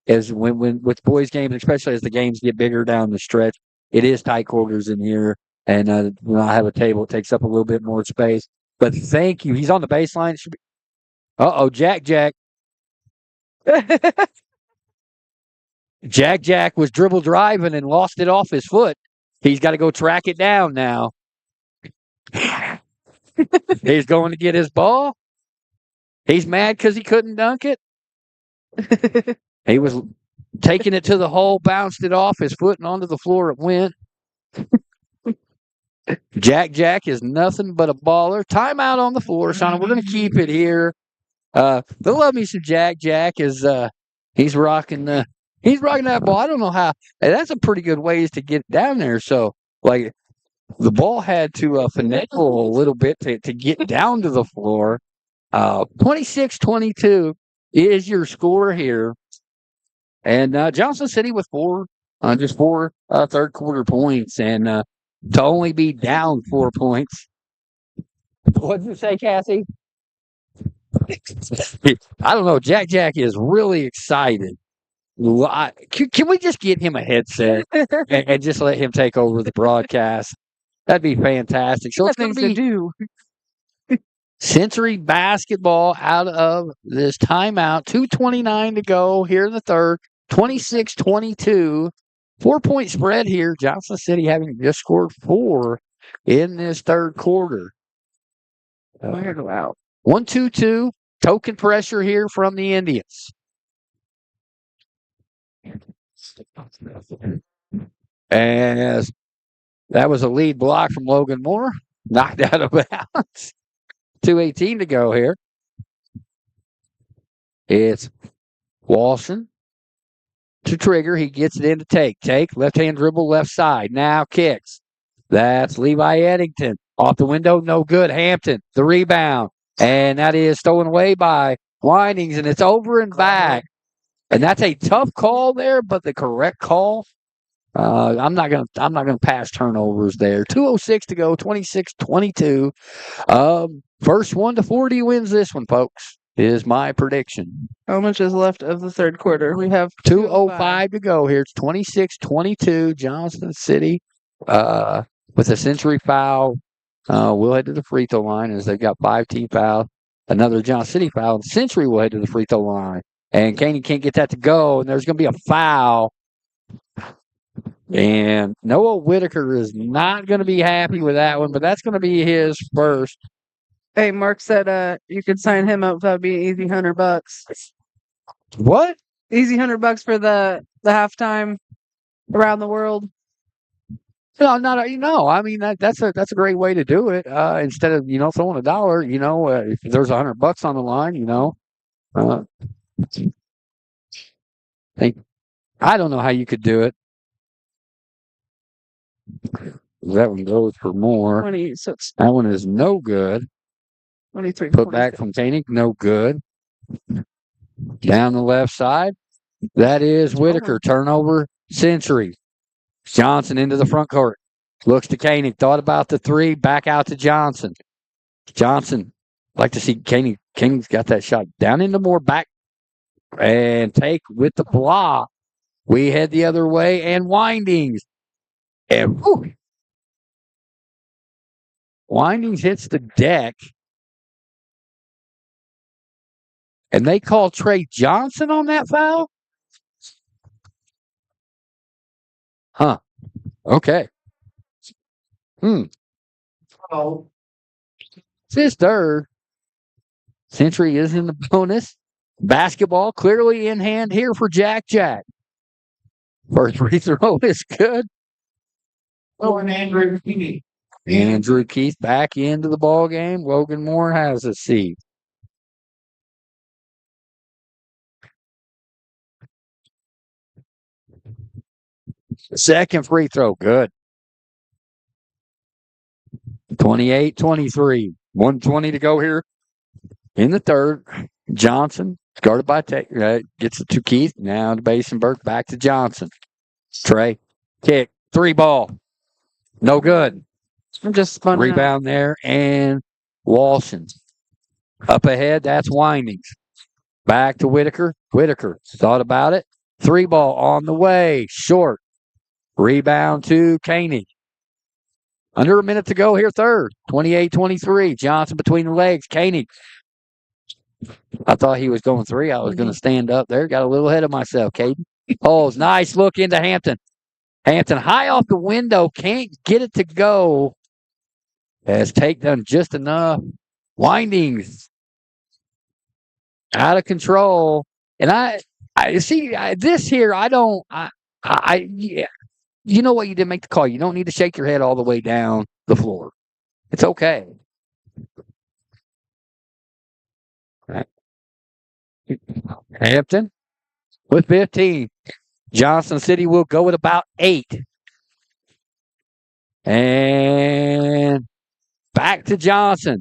Speaker 1: As when with boys games, especially as the games get bigger down the stretch, it is tight quarters in here, and I have a table. It takes up a little bit more space. But thank you. He's on the baseline. Jack. Jack was dribble driving and lost it off his foot. He's got to go track it down now. He's going to get his ball. He's mad because he couldn't dunk it. He was taking it to the hole, bounced it off his foot, and onto the floor it went. Jack is nothing but a baller. Timeout on the floor, Shauna. We're going to keep it here. They'll love me some Jack. Jack is he's rocking that ball. I don't know how. That's a pretty good ways to get down there. So like the ball had to finagle a little bit to get down to the floor. 26-22 is your score here. And Johnson City with just four third quarter points, and to only be down 4 points. What did you say, Cassie? I don't know. Jack is really excited. Can we just get him a headset and just let him take over the broadcast? That'd be fantastic. So it's going to
Speaker 2: do.
Speaker 1: Century basketball out of this timeout. 2:29 to go here in the third. 26-22. 4-point spread here. Johnson City having just scored 4 in this third quarter.
Speaker 2: Wow.
Speaker 1: 1-2-2. Token pressure here from the Indians. As that was a lead block from Logan Moore. Knocked out of bounds. 2:18 to go here. It's Walston to trigger. He gets it in to take. Left-hand dribble, left side. Now kicks. That's Levi Eddington. Off the window, no good. Hampton, the rebound. And that is stolen away by Windings, and it's over and back. And that's a tough call there, but the correct call. I'm not gonna pass turnovers there. 2:06 to go. 26-22. First 1 to 40 wins this one, folks. Is my prediction.
Speaker 2: How much is left of the third quarter? We have
Speaker 1: 2:05 to go here. It's 26-22. Johnson City with a Century foul. We'll head to the free throw line as they've got 5 team fouls. Another Johnson City foul. And Century will head to the free throw line. And Caney can't get that to go. And there's going to be a foul. And Noah Whitaker is not going to be happy with that one, but that's going to be his first.
Speaker 2: Hey, Mark said you could sign him up. That would be easy $100.
Speaker 1: What?
Speaker 2: Easy $100 for the halftime around the world.
Speaker 1: No, I mean that's a great way to do it. Instead of throwing $1, if there's $100 on the line, I don't know how you could do it. That one goes for more.
Speaker 2: 26.
Speaker 1: That one is no good.
Speaker 2: 23.
Speaker 1: Put back from Koenig, no good. Down the left side. That is Whitaker. Turnover, Century. Johnson into the front court. Looks to Koenig. Thought about the 3. Back out to Johnson. Like to see Koenig. Koenig's got that shot down into more back. And take with the block. We head the other way. And Windings. And whew, Windings hits the deck. And they call Trey Johnson on that foul? Huh. Okay.
Speaker 16: Oh.
Speaker 1: It's his third. Century is in the bonus. Basketball clearly in hand here for Jack. First free throw is good.
Speaker 16: Oh, and Andrew Keith.
Speaker 1: Andrew Keith back into the ball game. Logan Moore has a seat. Second free throw, good. 28-23. 1:20 to go here in the third. Johnson Started by Taylor. Gets it to Keith. Now to Basenberg. Back to Johnson. Trey. Kick. 3 ball. No good.
Speaker 2: I'm just spun out.
Speaker 1: Rebound there. And Walshin. Up ahead. That's Windings. Back to Whitaker. Whitaker thought about it. 3 ball on the way. Short. Rebound to Koenig. Under a minute to go here, third. 28-23. Johnson between the legs. Koenig. I thought he was going 3. I was going to stand up there. Got a little ahead of myself, Caden. Oh, nice look into Hampton. Hampton high off the window. Can't get it to go. Has Tate done just enough. Windings. Out of control. And I see this here. Yeah. You know what? You didn't make the call. You don't need to shake your head all the way down the floor. It's okay. Right. Hampton with 15. Johnson City will go with about 8. And back to Johnson.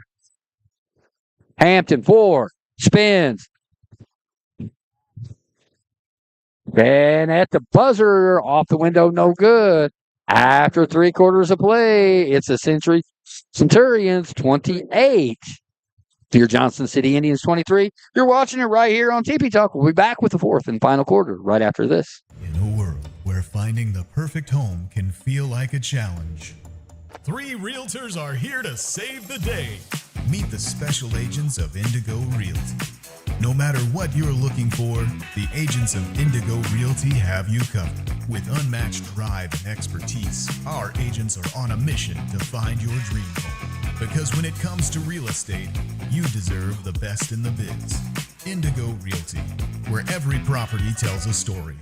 Speaker 1: Hampton 4. Spins. And at the buzzer, off the window, no good. After 3 quarters of play, it's a Centurions 28. Your Johnson City Indians 23. You're watching it right here on TP Talk. We'll be back with the 4th and final quarter right after this.
Speaker 11: In a world where finding the perfect home can feel like a challenge, 3 realtors are here to save the day. Meet the special agents of Indigo Realty. No matter what you're looking for, the agents of Indigo Realty have you covered. With unmatched drive and expertise, our agents are on a mission to find your dream home. Because when it comes to real estate, you deserve the best in the biz. Indigo Realty, where every property tells a story.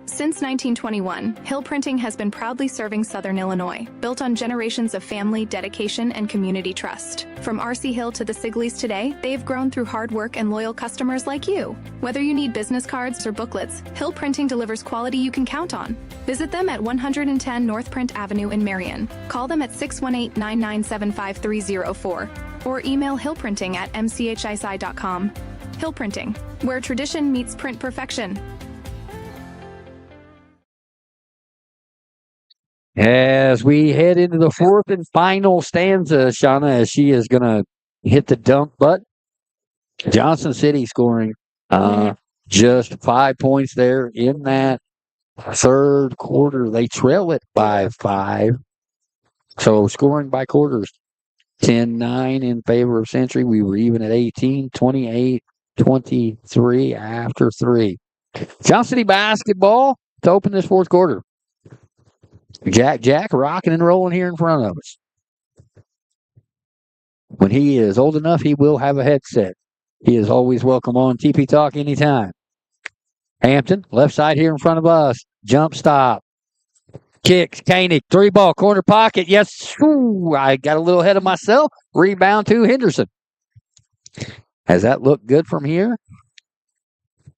Speaker 9: Since 1921, Hill Printing has been proudly serving Southern Illinois, built on generations of family, dedication, and community trust. From R.C. Hill to the Sigleys today, they've grown through hard work and loyal customers like you. Whether you need business cards or booklets, Hill Printing delivers quality you can count on. Visit them at 110 North Print Avenue in Marion. Call them at 618-997-5304 or email hillprinting@mchsi.com. Hill Printing, where tradition meets print perfection.
Speaker 1: As we head into the 4th and final stanza, Shauna, as she is going to hit the dump button. Johnson City scoring just 5 points there in that 3rd quarter. They trail it by 5. So scoring by quarters, 10-9 in favor of Century. We were even at 18, 28-23 after 3. Johnson City basketball to open this 4th quarter. Jack rocking and rolling here in front of us. When he is old enough, he will have a headset. He is always welcome on TP Talk anytime. Hampton, left side here in front of us. Jump stop. Kicks. Koenig, 3 ball, corner pocket. Yes. Ooh, I got a little ahead of myself. Rebound to Henderson. Has that looked good from here?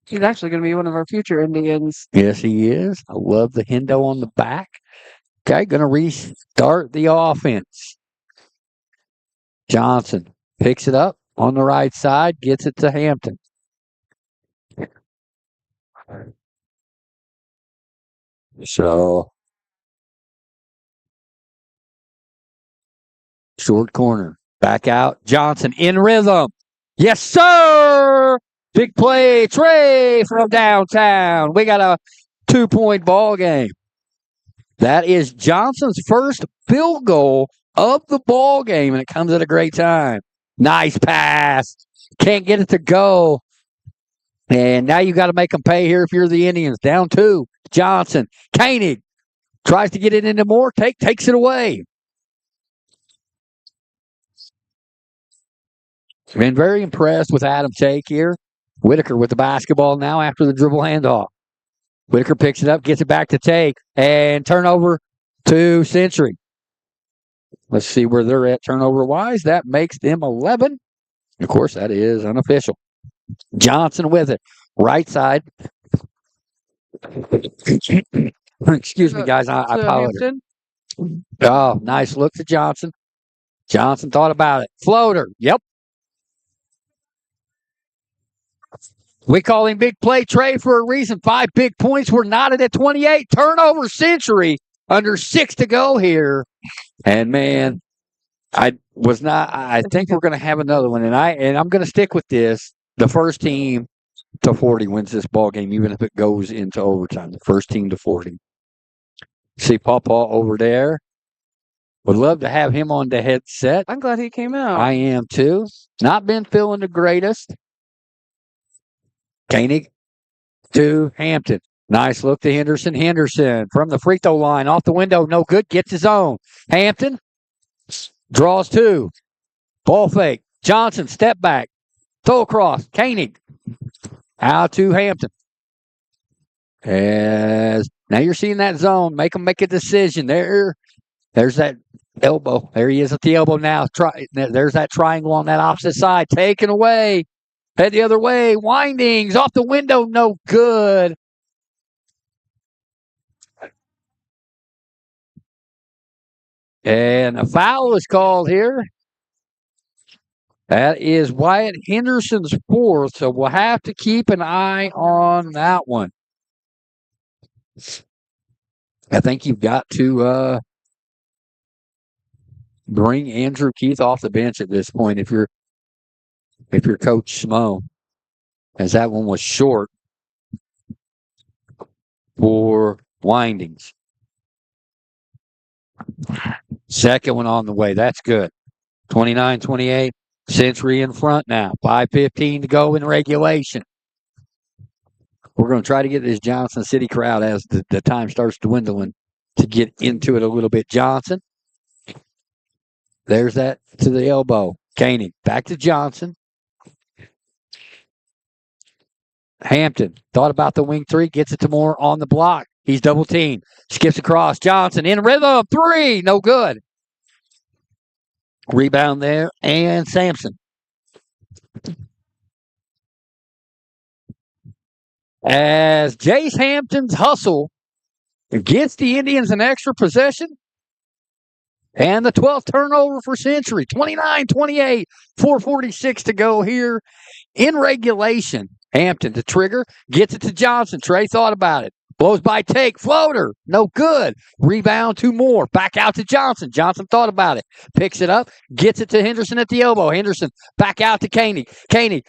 Speaker 2: He's actually going to be one of our future Indians.
Speaker 1: Yes, he is. I love the Hendo on the back. Okay, going to restart the offense. Johnson picks it up on the right side, gets it to Hampton. So, short corner. Back out. Johnson in rhythm. Yes, sir! Big play, Trey from downtown. We got a 2-point ball game. That is Johnson's first field goal of the ball game, and it comes at a great time. Nice pass. Can't get it to go. And now you got to make them pay here if you're the Indians. Down 2. Johnson. Koenig tries to get it into Moore. Takes it away. Been very impressed with Adam Take here. Whitaker with the basketball now after the dribble handoff. Whitaker picks it up, gets it back to Take, and turnover to Century. Let's see where they're at turnover-wise. That makes them 11. Of course, that is unofficial. Johnson with it. Right side. Excuse me, guys. I apologize. Oh, nice look to Johnson. Johnson thought about it. Floater. Yep. We call him Big Play Trey for a reason. 5 big points were knotted at 28. Turnover Century. Under 6 to go here. And man, I think we're going to have another one. And I'm going to stick with this. The first team to 40 wins this ball game, even if it goes into overtime. The first team to 40. See Pawpaw over there. Would love to have him on the headset.
Speaker 2: I'm glad he came out.
Speaker 1: I am too. Not been feeling the greatest. Koenig to Hampton. Nice look to Henderson. Henderson from the free throw line. Off the window. No good. Gets his own. Hampton draws 2. Ball fake. Johnson, step back. Throw across. Koenig. Out to Hampton. As now you're seeing that zone. Make them make a decision. There's that elbow. There he is at the elbow now. There's that triangle on that opposite side. Taken away. Head the other way. Windings. Off the window. No good. And a foul is called here. That is Wyatt Henderson's 4th, so we'll have to keep an eye on that one. I think you've got to bring Andrew Keith off the bench at this point if you're Coach Smo, as that one was short for Windings. Second one on the way. That's good. 29-28. Century in front now. 5:15 to go in regulation. We're going to try to get this Johnson City crowd as the time starts dwindling to get into it a little bit. Johnson. There's that to the elbow. Koenig. Back to Johnson. Hampton. Thought about the wing 3. Gets it to Moore on the block. He's double teamed. Skips across. Johnson in rhythm. 3. No good. Rebound there. And Sampson. As Jace Hampton's hustle gets the Indians an extra possession. And the 12th turnover for Century. 29-28. 4:46 to go here in regulation. Hampton to trigger. Gets it to Johnson. Trey thought about it. Blows by take. Floater. No good. Rebound 2 more. Back out to Johnson. Johnson thought about it. Picks it up. Gets it to Henderson at the elbow. Henderson back out to Koenig. Koenig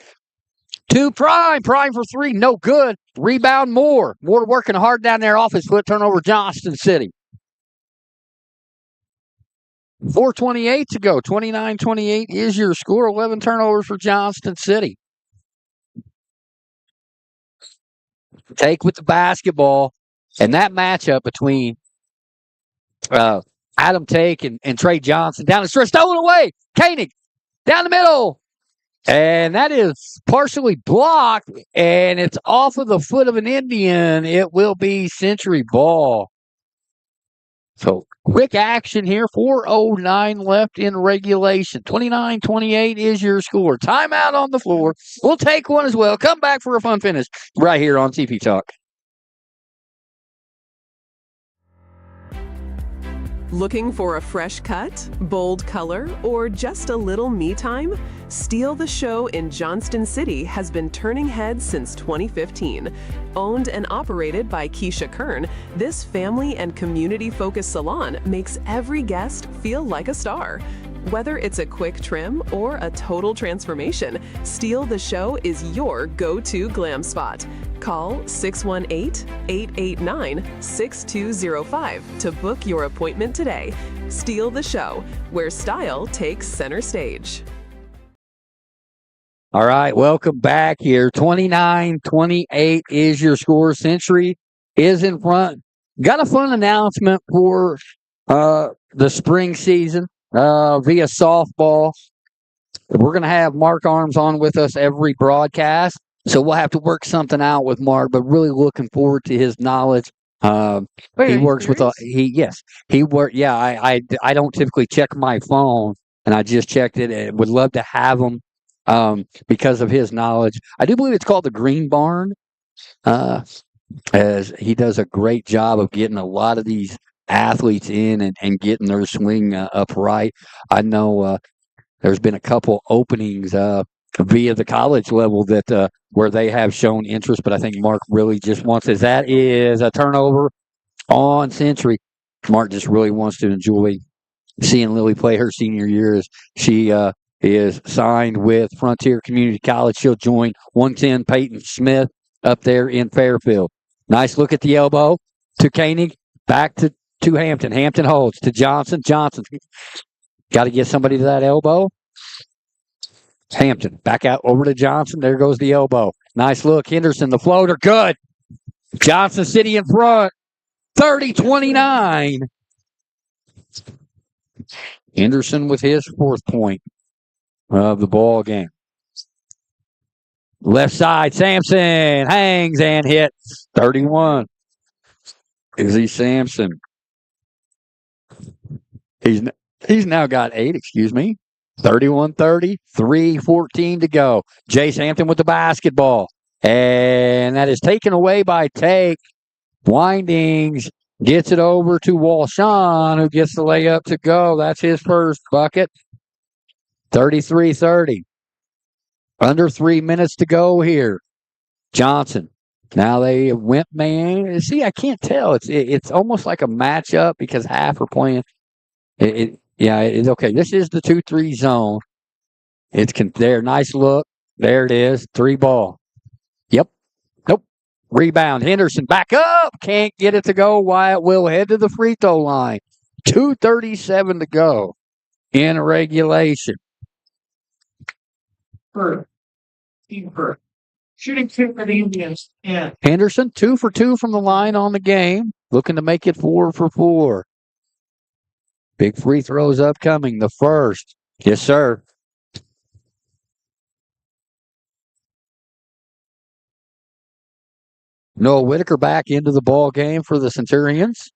Speaker 1: to Prime. Prime for 3. No good. Rebound Moore. Moore working hard down there off his foot. Turnover Johnston City. 4:28 to go. 29-28 is your score. 11 turnovers for Johnston City. Take with the basketball. And that matchup between Adam Take and Trey Johnson down the stretch. Stolen away. Koenig down the middle. And that is partially blocked. And it's off of the foot of an Indian. It will be Century ball. So quick action here. 4:09 left in regulation. 29-28 is your score. Timeout on the floor. We'll take one as well. Come back for a fun finish right here on TP Talk.
Speaker 12: Looking for a fresh cut, bold color, or just a little me time? Steal the Show in Johnston City has been turning heads since 2015. Owned and operated by Keisha Kern, this family and community-focused salon makes every guest feel like a star. Whether it's a quick trim or a total transformation, Steal the Show is your go-to glam spot. Call 618-889-6205 to book your appointment today. Steal the Show, where style takes center stage.
Speaker 1: All right, welcome back here. 29-28 is your score. Century is in front. Got a fun announcement for the spring season via softball. We're going to have Mark Arms on with us every broadcast, so we'll have to work something out with Mark, but really looking forward to his knowledge. He works with I don't typically check my phone, and I just checked it and would love to have him because of his knowledge. I do believe it's called the Green Barn, as he does a great job of getting a lot of these athletes in and getting their swing upright. I know there's been a couple openings via the college level that where they have shown interest. But I think Mark really just wants it. That is a turnover on Century. Mark just really wants to enjoy seeing Lily play her senior year as she is signed with Frontier Community College. She'll join 110 Peyton Smith up there in Fairfield. Nice look at the elbow to Koenig. Back to Hampton. Hampton holds to Johnson. Johnson got to get somebody to that elbow. Hampton back out over to Johnson. There goes the elbow. Nice look. Henderson, the floater. Good. Johnson City in front. 30-29. Henderson with his 4th point of the ball game. Left side, Sampson hangs and hits. 31. Izzy Sampson. He's now got 8, 31-30, 3:14 to go. Jace Hampton with the basketball. And that is taken away by Take. Windings gets it over to Walshawn, who gets the layup to go. That's his first bucket. 33-30. Under 3 minutes to go here. Johnson. Now they went man. See, I can't tell. It's almost like a matchup because half are playing. It's okay. This is the 2-3 zone. It's there. Nice look. There it is. 3 ball. Yep. Nope. Rebound. Henderson back up. Can't get it to go. Wyatt will head to the free throw line. 2:37 to go in regulation.
Speaker 16: Shooting 2 for the Indians. Yeah.
Speaker 1: Henderson 2 for 2 from the line on the game. Looking to make it 4 for 4. Big free throws upcoming. The first. Yes, sir. Noah Whitaker back into the ball game for the Centurions.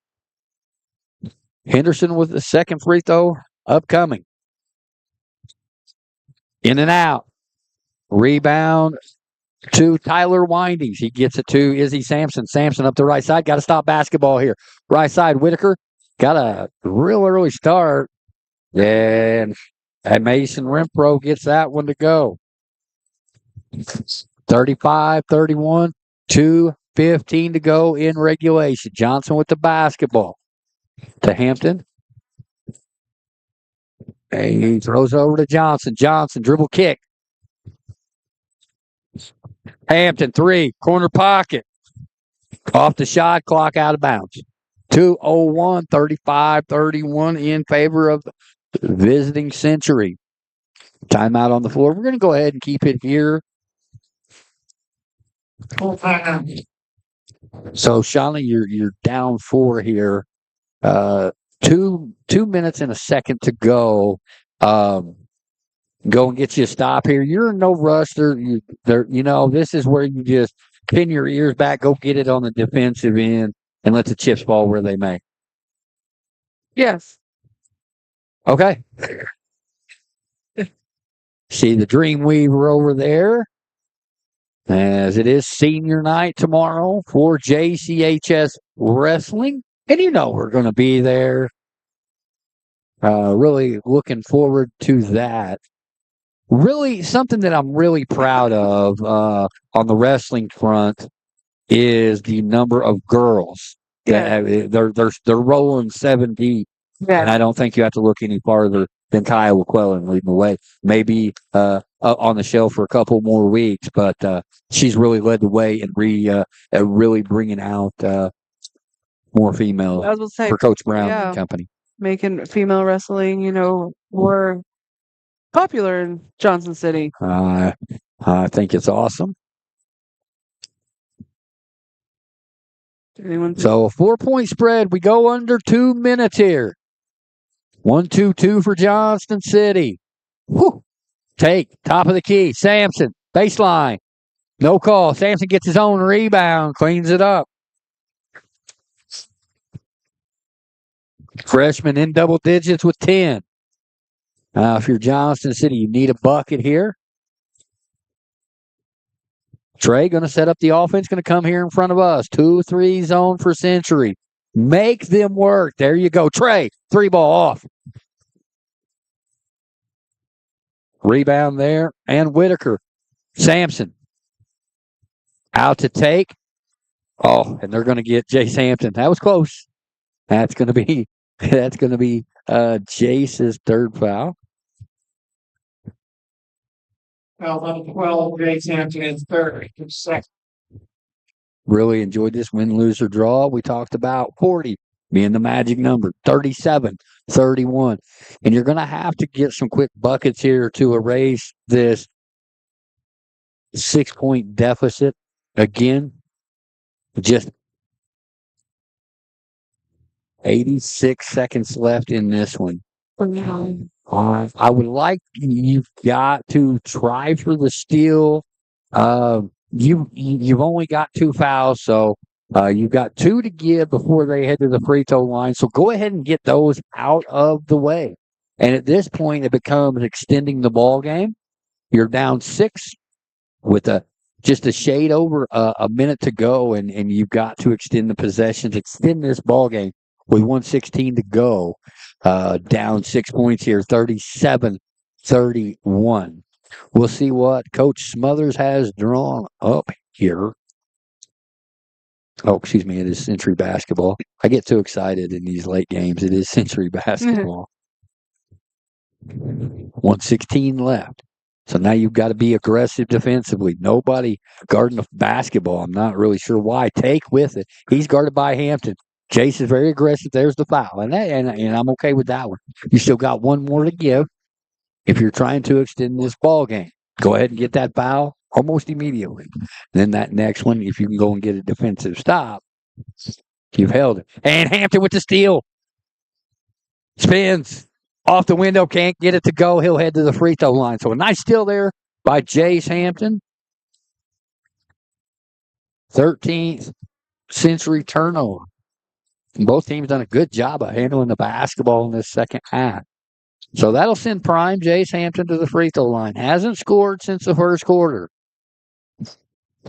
Speaker 1: Henderson with the second free throw upcoming. In and out. Rebound to Tyler Windings. He gets it to Izzy Sampson. Sampson up the right side. Got to stop basketball here. Right side, Whitaker. Got a real early start. And Mason Renfro gets that one to go. 35-31. 2:15 to go in regulation. Johnson with the basketball. To Hampton. And he throws over to Johnson. Johnson, dribble kick. Hampton, 3, corner pocket. Off the shot clock, out of bounds. 2:01, 35-31 in favor of visiting Century. Timeout on the floor. We're going to go ahead and keep it here. So, Shawnee, you're down 4 here. 2 minutes and a second to go. Go and get you a stop here. You're in no rush. This is where you just pin your ears back, go get it on the defensive end, and let the chips fall where they may.
Speaker 2: Yes.
Speaker 1: Okay. See the Dreamweaver over there, as it is senior night tomorrow for JCHS Wrestling. And we're going to be there. Really looking forward to that. Really, something that I'm really proud of on the wrestling front is the number of girls. Yeah. They're rolling 7 deep. Yeah. And I don't think you have to look any farther than Kyle McClellan leading the way. Maybe on the shelf for a couple more weeks, but she's really led the way and really bringing out more female for Coach Brown and company.
Speaker 2: Making female wrestling, more popular in Johnson City.
Speaker 1: I think it's awesome. So a 4-point spread. We go under 2 minutes here. 1-2-2 for Johnston City. Whew. Take top of the key. Sampson baseline. No call. Sampson gets his own rebound. Cleans it up. Freshman in double digits with 10. If you're Johnston City, you need a bucket here. Trey going to set up the offense, going to come here in front of us. 2-3 zone for Century. Make them work. There you go. Trey, 3 ball off. Rebound there, and Whitaker. Sampson out to take. Oh, and they're going to get Jace Hampton. That was close. That's going to be Jace's third foul.
Speaker 16: Foul on 12, Jace Hampton is third. Second.
Speaker 1: Really enjoyed this win-lose or draw. We talked about 40 being the magic number, 37, 31. And you're going to have to get some quick buckets here to erase this 6-point deficit. Again, just 86 seconds left in this one. I would like, you've got to try for the steal. You've only got 2 fouls, so you've got 2 to give before they head to the free throw line. So go ahead and get those out of the way. And at this point, it becomes extending the ball game. You're down 6 with just a shade over a minute to go, and you've got to extend the possessions, extend this ball game with 1:16 to go. Down 6 points here, 37-31. We'll see what Coach Smothers has drawn up here. Oh, excuse me, it is Century basketball. I get too excited in these late games. It is Century basketball. 1:16 left. So now you've got to be aggressive defensively. Nobody guarding the basketball. I'm not really sure why. Take with it. He's guarded by Hampton. Jace is very aggressive. There's the foul. And I'm okay with that one. You still got one more to give if you're trying to extend this ball game. Go ahead and get that foul almost immediately. Then that next one, if you can go and get a defensive stop, you've held it. And Hampton with the steal. Spins. Off the window, can't get it to go. He'll head to the free throw line. So a nice steal there by Jace Hampton. 13th Century turnover. And both teams done a good job of handling the basketball in this second half. So that'll send prime Jace Hampton to the free throw line. Hasn't scored since the first quarter.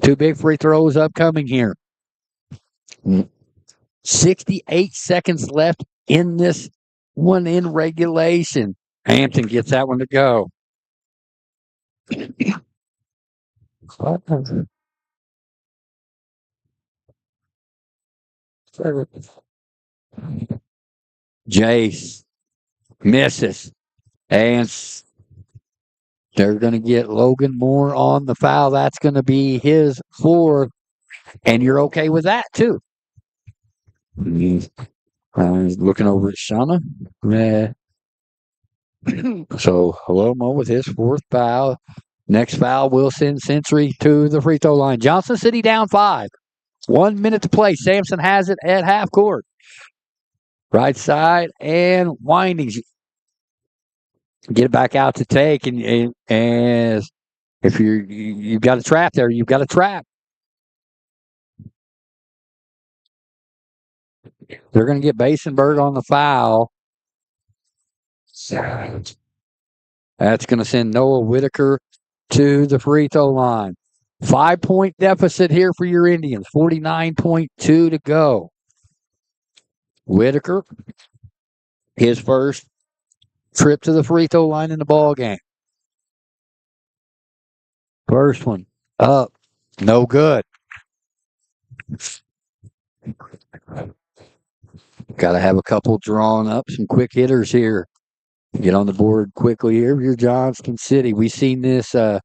Speaker 1: 2 big free throws upcoming here. 68 seconds left in this one in regulation. Hampton gets that one to go. Jace misses. And they're going to get Logan Moore on the foul. That's going to be his 4th. And you're okay with that, too. Looking over at Shauna. So, Lomo with his 4th foul. Next foul will send Century to the free throw line. Johnson City down 5. 1 minute to play. Sampson has it at half court. Right side and winding. Get it back out to take. And if you've got a trap there, you've got a trap. They're going to get Basenberg on the foul. That's going to send Noah Whitaker to the free throw line. 5-point deficit here for your Indians. 49.2 to go. Whitaker, his first trip to the free throw line in the ball game. First one up. No good. Got to have a couple drawn up, some quick hitters here. Get on the board quickly here. You're Johnston City. We seen this, the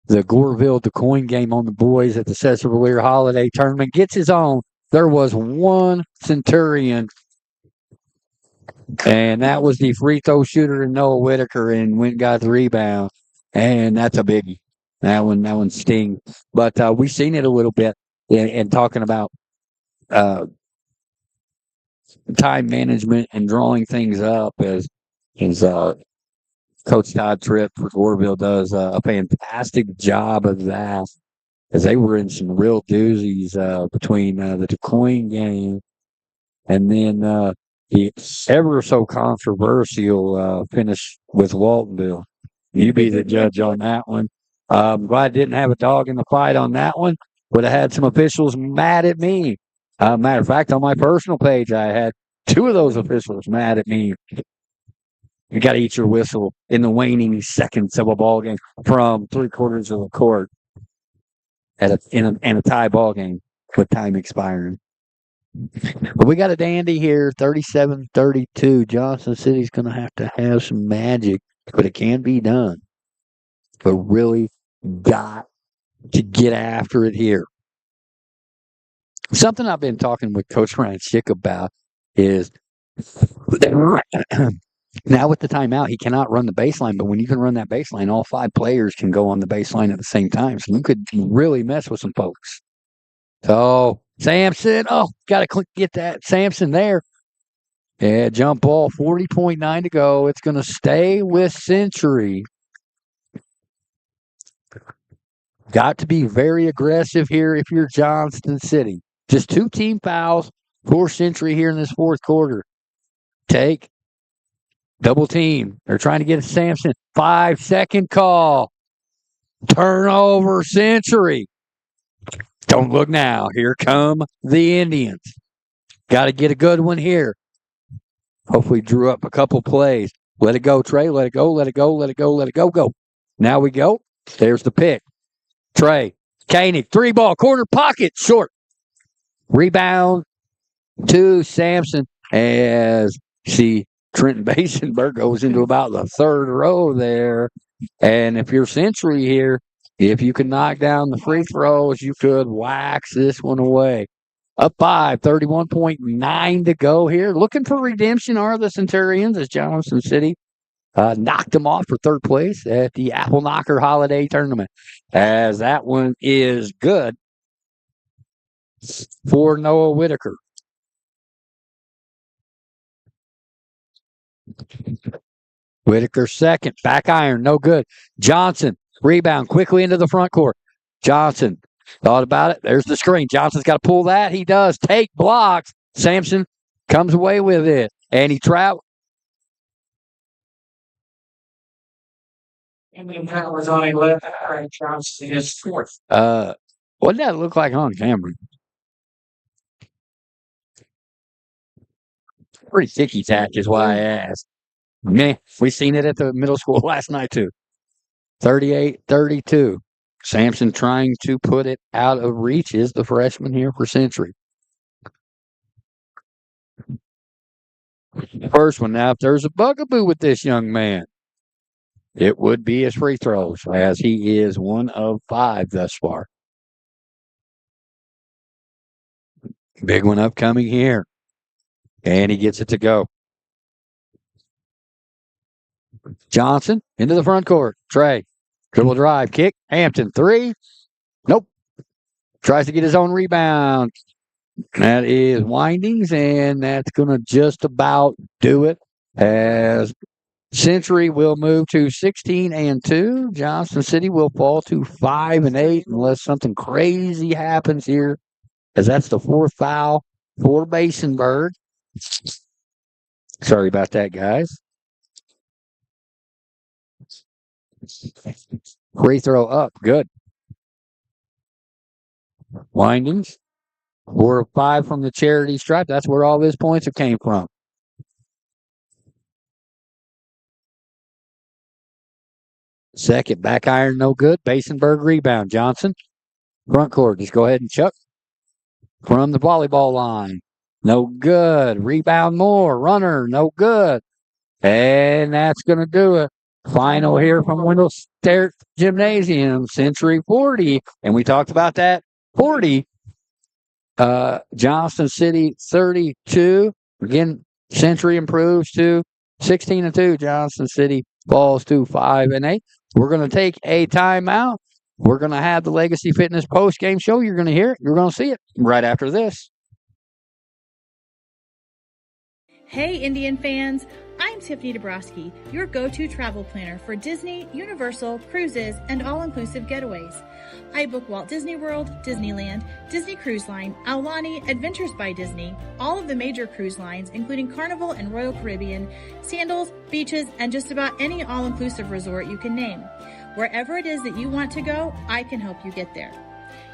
Speaker 1: Goreville DeCoin game on the boys at the Cesar Valera Holiday Tournament. Gets his own. There was one Centurion, and that was the free throw shooter in Noah Whitaker, and went and got the rebound. And that's a biggie. That one stings. But we've seen it a little bit in talking about time management and drawing things up as Coach Todd Tripp for Goreville does a fantastic job of that, as they were in some real doozies between the DeCoin game and then the ever so controversial finish with Waltonville. You be the judge on that one. If I didn't have a dog in the fight on that one, would have had some officials mad at me. Matter of fact, on my personal page, I had 2 of those officials mad at me You got to eat your whistle in the waning seconds of a ball game from 3/4 of the court in a tie ball game with time expiring. But we got a dandy here, 37-32. Johnson City's going to have some magic, but it can be done. But really got to get after it here. Something I've been talking with Coach Ryan Schick about is now with the timeout, he cannot run the baseline, but when you can run that baseline, all 5 players can go on the baseline at the same time. So you could really mess with some folks. So Sampson, got to get that Sampson there. Yeah, jump ball, 40.9 to go. It's going to stay with Century. Got to be very aggressive here if you're Johnston City. Just 2 team fouls for Century here in this 4th quarter. Take. Double team. They're trying to get a Sampson. 5-second call. Turnover Century. Don't look now. Here come the Indians. Got to get a good one here. Hopefully drew up a couple plays. Let it go, Trey. Let it go, let it go, let it go, let it go, go. Now we go. There's the pick. Trey. Koenig. 3-ball. Corner pocket. Short. Rebound to Sampson as Trenton Basenberg goes into about the 3rd row there. And if you're Century here, if you can knock down the free throws, you could wax this one away. Up 5, 31.9 to go here. Looking for redemption are the Centurions as Johnson City knocked them off for 3rd place at the Apple Knocker Holiday Tournament. As that one is good for Noah Whitaker. Whitaker second. Back iron. No good. Johnson. Rebound quickly into the front court. Johnson. Thought about it. There's the screen. Johnson's got to pull that. He does. Take blocks. Sampson comes away with it. And he traveled.
Speaker 16: And then that was on 11. Johnson is 4th.
Speaker 1: What did that look like on camera? Pretty ticky-tack is why I asked. Meh. We seen it at the middle school last night, too. 38-32. Sampson trying to put it out of reach is the freshman here for Century. First one. Now, if there's a bugaboo with this young man, it would be his free throws, as he is 1 of 5 thus far. Big one upcoming here. And he gets it to go. Johnson into the front court. Trey. Dribble drive. Kick. Hampton. 3. Nope. Tries to get his own rebound. That is Windings, and that's going to just about do it as Century will move to 16-2. Johnson City will fall to 5-8 unless something crazy happens here, as that's the 4th foul for Basenberg. Sorry about that, guys. Free throw up. Good. Windings. 4 of 5 from the charity stripe. That's where all his points have came from. Second back iron, no good. Basenberg rebound. Johnson. Front court. Just go ahead and chuck from the volleyball line. No good. Rebound more. Runner. No good. And that's going to do it. Final here from Wendell Sterrett Gymnasium. Century 40. And we talked about that. 40. Johnston City 32. Again, Century improves to 16-2. Johnston City falls to 5-8. We're going to take a timeout. We're going to have the Legacy Fitness post-game show. You're going to hear it. You're going to see it right after this.
Speaker 13: Hey, Indian fans. I'm Tiffany Dabrowski, your go-to travel planner for Disney, Universal, cruises, and all-inclusive getaways. I book Walt Disney World, Disneyland, Disney Cruise Line, Aulani, Adventures by Disney, all of the major cruise lines, including Carnival and Royal Caribbean, Sandals, beaches, and just about any all-inclusive resort you can name. Wherever it is that you want to go, I can help you get there.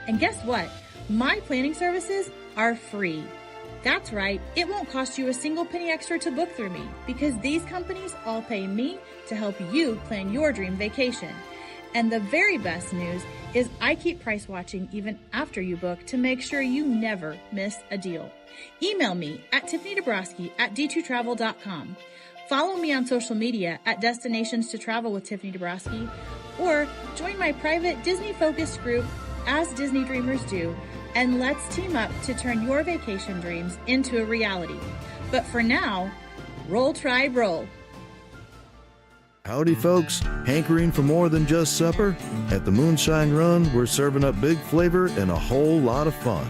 Speaker 13: And guess what? My planning services are free. That's right, it won't cost you a single penny extra to book through me because these companies all pay me to help you plan your dream vacation. And the very best news is I keep price watching even after you book to make sure you never miss a deal. Email me at tiffanydabrowski@d2travel.com. Follow me on social media at Destinations to Travel with Tiffany Dabrowski, or join my private Disney-focused group, As Disney Dreamers Do, and let's team up to turn your vacation dreams into a reality. But for now, roll, tribe, roll.
Speaker 14: Howdy, folks. Hankering for more than just supper? At the Moonshine Run, we're serving up big flavor and a whole lot of fun.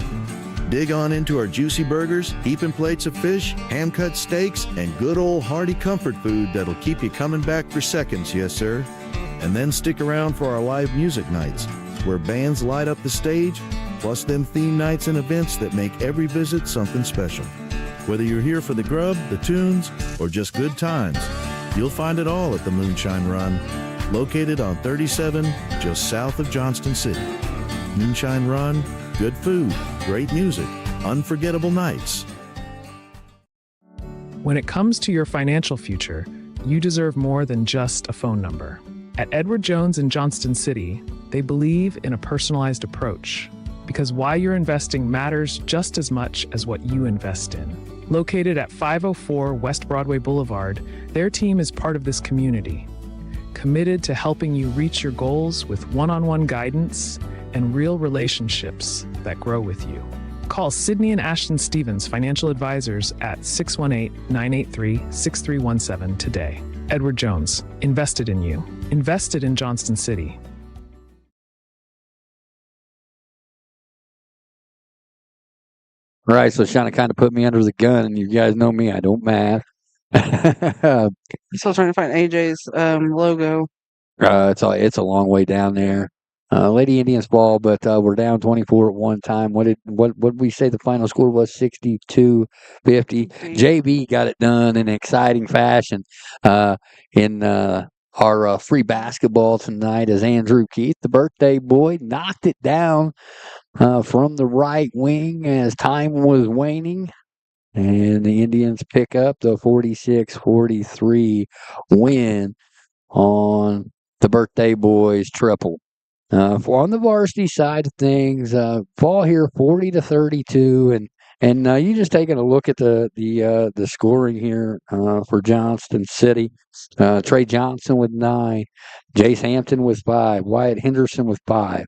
Speaker 14: Dig on into our juicy burgers, heaping plates of fish, hand-cut steaks, and good old hearty comfort food that'll keep you coming back for seconds, yes sir. And then stick around for our live music nights, where bands light up the stage, plus them theme nights and events that make every visit something special. Whether you're here for the grub, the tunes, or just good times, you'll find it all at the Moonshine Run, located on 37, just south of Johnston City. Moonshine Run, good food, great music, unforgettable nights.
Speaker 22: When it comes to your financial future, you deserve more than just a phone number. At Edward Jones in Johnston City, they believe in a personalized approach, because why you're investing matters just as much as what you invest in. Located at 504 West Broadway Boulevard, their team is part of this community, committed to helping you reach your goals with one-on-one guidance and real relationships that grow with you. Call Sydney and Ashton Stevens, financial advisors, at 618-983-6317 today. Edward Jones, invested in you, invested in Johnston City.
Speaker 1: Right, so Shauna kind of put me under the gun, and you guys know me, I don't math.
Speaker 2: Still trying to find AJ's logo.
Speaker 1: It's a long way down there. Lady Indians ball, but we're down 24 at one time. What did we say the final score was? 62-50. JB got it done in exciting fashion in our free basketball tonight as Andrew Keith, the birthday boy, knocked it down from the right wing as time was waning. And the Indians pick up the 46-43 win on the birthday boys triple. On the varsity side of things, fall here 40-32, and you just taking a look at the scoring here for Johnston City. Trey Johnson with 9, Jace Hampton with 5, Wyatt Henderson with 5,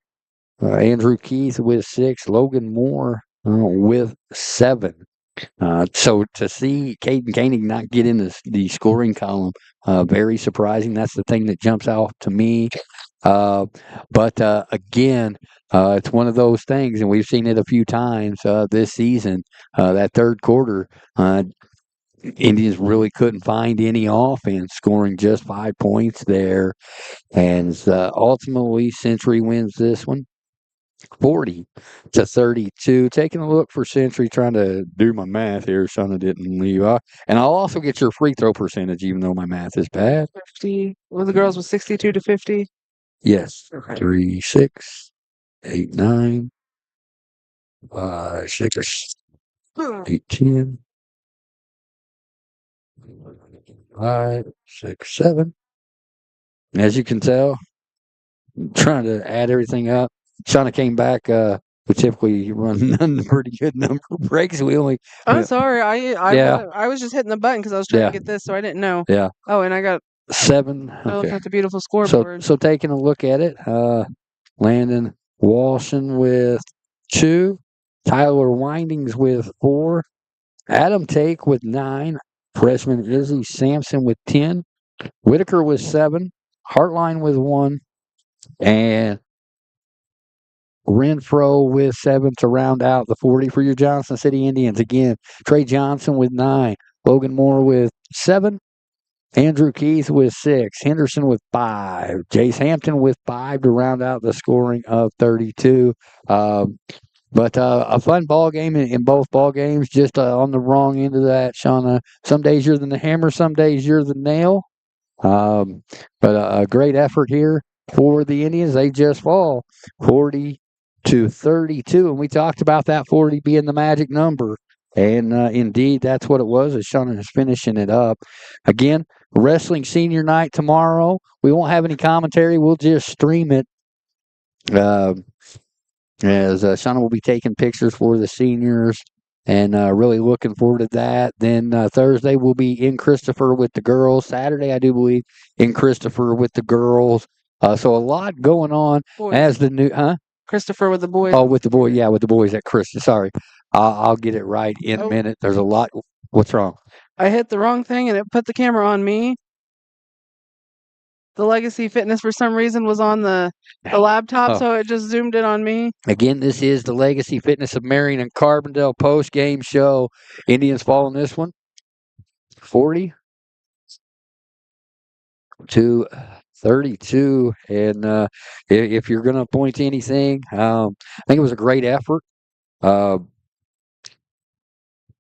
Speaker 1: Andrew Keith with 6, Logan Moore with 7. So to see Caden Koenig not get in the scoring column, very surprising. That's the thing that jumps out to me. But again, it's one of those things, and we've seen it a few times this season. That third quarter, Indians really couldn't find any offense, scoring just 5 points there. And ultimately, Century wins this one 40-32. Taking a look for Century, trying to do my math here. Shauna didn't leave. And I'll also get your free throw percentage, even though my math is bad.
Speaker 2: 50. Well, the girls was 62-50.
Speaker 1: Yes. 3, 6, 8, 9, 5, 6, 8, 10, 5, 6, 7. As you can tell, I'm trying to add everything up. Shauna came back. We typically run pretty good number of breaks. We only.
Speaker 2: I'm sorry.
Speaker 1: Yeah.
Speaker 2: I was just hitting the button because I was trying
Speaker 1: Yeah.
Speaker 2: to get this, so I didn't know.
Speaker 1: Yeah.
Speaker 2: Oh, and I got
Speaker 1: 7.
Speaker 2: look
Speaker 1: Okay.
Speaker 2: at the beautiful scoreboard.
Speaker 1: So taking a look at it, Landon Walshin with 2, Tyler Windings with 4, Adam Take with 9, freshman Izzy Sampson with 10, Whitaker with 7, Hartline with 1, and Renfro with 7 to round out the 40 for your Johnson City Indians. Again, Trey Johnson with 9, Logan Moore with 7, Andrew Keith with 6, Henderson with 5, Jace Hampton with 5 to round out the scoring of 32. But a fun ball game in both ball games, just on the wrong end of that, Shauna. Some days you're the hammer, some days you're the nail. But a great effort here for the Indians. They just fall 40-32, and we talked about that 40 being the magic number. And indeed, that's what it was. As Shauna is finishing it up. Again, wrestling senior night tomorrow. We won't have any commentary. We'll just stream it. As Shauna will be taking pictures for the seniors, and really looking forward to that. Then Thursday we'll be in Christopher with the girls. Saturday, I do believe, in Christopher with the girls. So a lot going on
Speaker 2: Boys.
Speaker 1: as the new,
Speaker 2: Christopher with the boys.
Speaker 1: Oh, with the boy, yeah, with the boys at Christopher. Sorry, I'll get it right in a minute. There's a lot. What's wrong?
Speaker 2: I hit the wrong thing and it put the camera on me. The Legacy Fitness, for some reason, was on the laptop, so it just zoomed in on me.
Speaker 1: Again, this is the Legacy Fitness of Marion and Carbondale post-game show. Indians fall in this one, 40 to 32. And if you're going to point to anything, I think it was a great effort.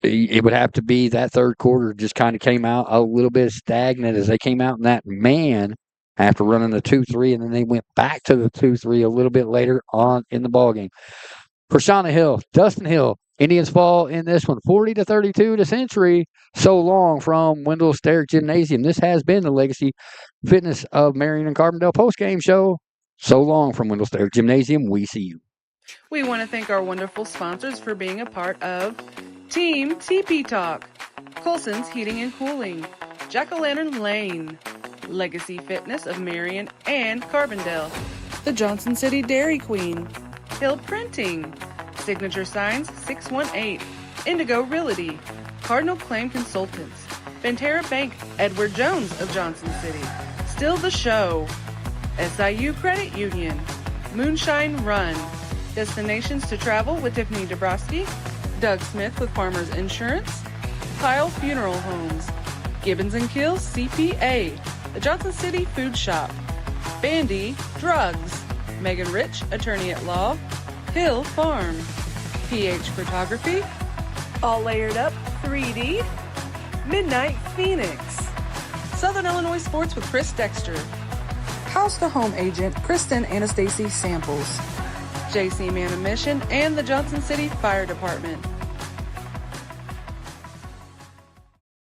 Speaker 1: It would have to be that third quarter just kind of came out a little bit stagnant as they came out in that man after running the 2-3, and then they went back to the 2-3 a little bit later on in the ballgame. For Shauna Hill, Dustin Hill, Indians fall in this one, 40 to 32 to Century. So long from Wendell Sterrick Gymnasium. This has been the Legacy Fitness of Marion and Carbondale postgame show. So long from Wendell Sterrick Gymnasium. We see you.
Speaker 2: We want to thank our wonderful sponsors for being a part of Team TP Talk, Colson's Heating and Cooling, Jack-O-Lantern Lane, Legacy Fitness of Marion and Carbondale, the Johnson City Dairy Queen, Hill Printing, Signature Signs 618, Indigo Realty, Cardinal Claim Consultants, Ventura Bank, Edward Jones of Johnson City, Still the Show, SIU Credit Union, Moonshine Run, Destinations to Travel with Tiffany Dabrowski, Doug Smith with Farmers Insurance, Kyle Funeral Homes, Gibbons & Kills CPA, the Johnson City Food Shop, Bandy Drugs, Megan Rich, Attorney at Law, Hill Farm, PH Photography, All Layered Up 3D, Midnight Phoenix, Southern Illinois Sports with Chris Dexter, House to Home Agent Kristen Anastasia Samples, JC Man of Mission, and the Johnson City Fire Department.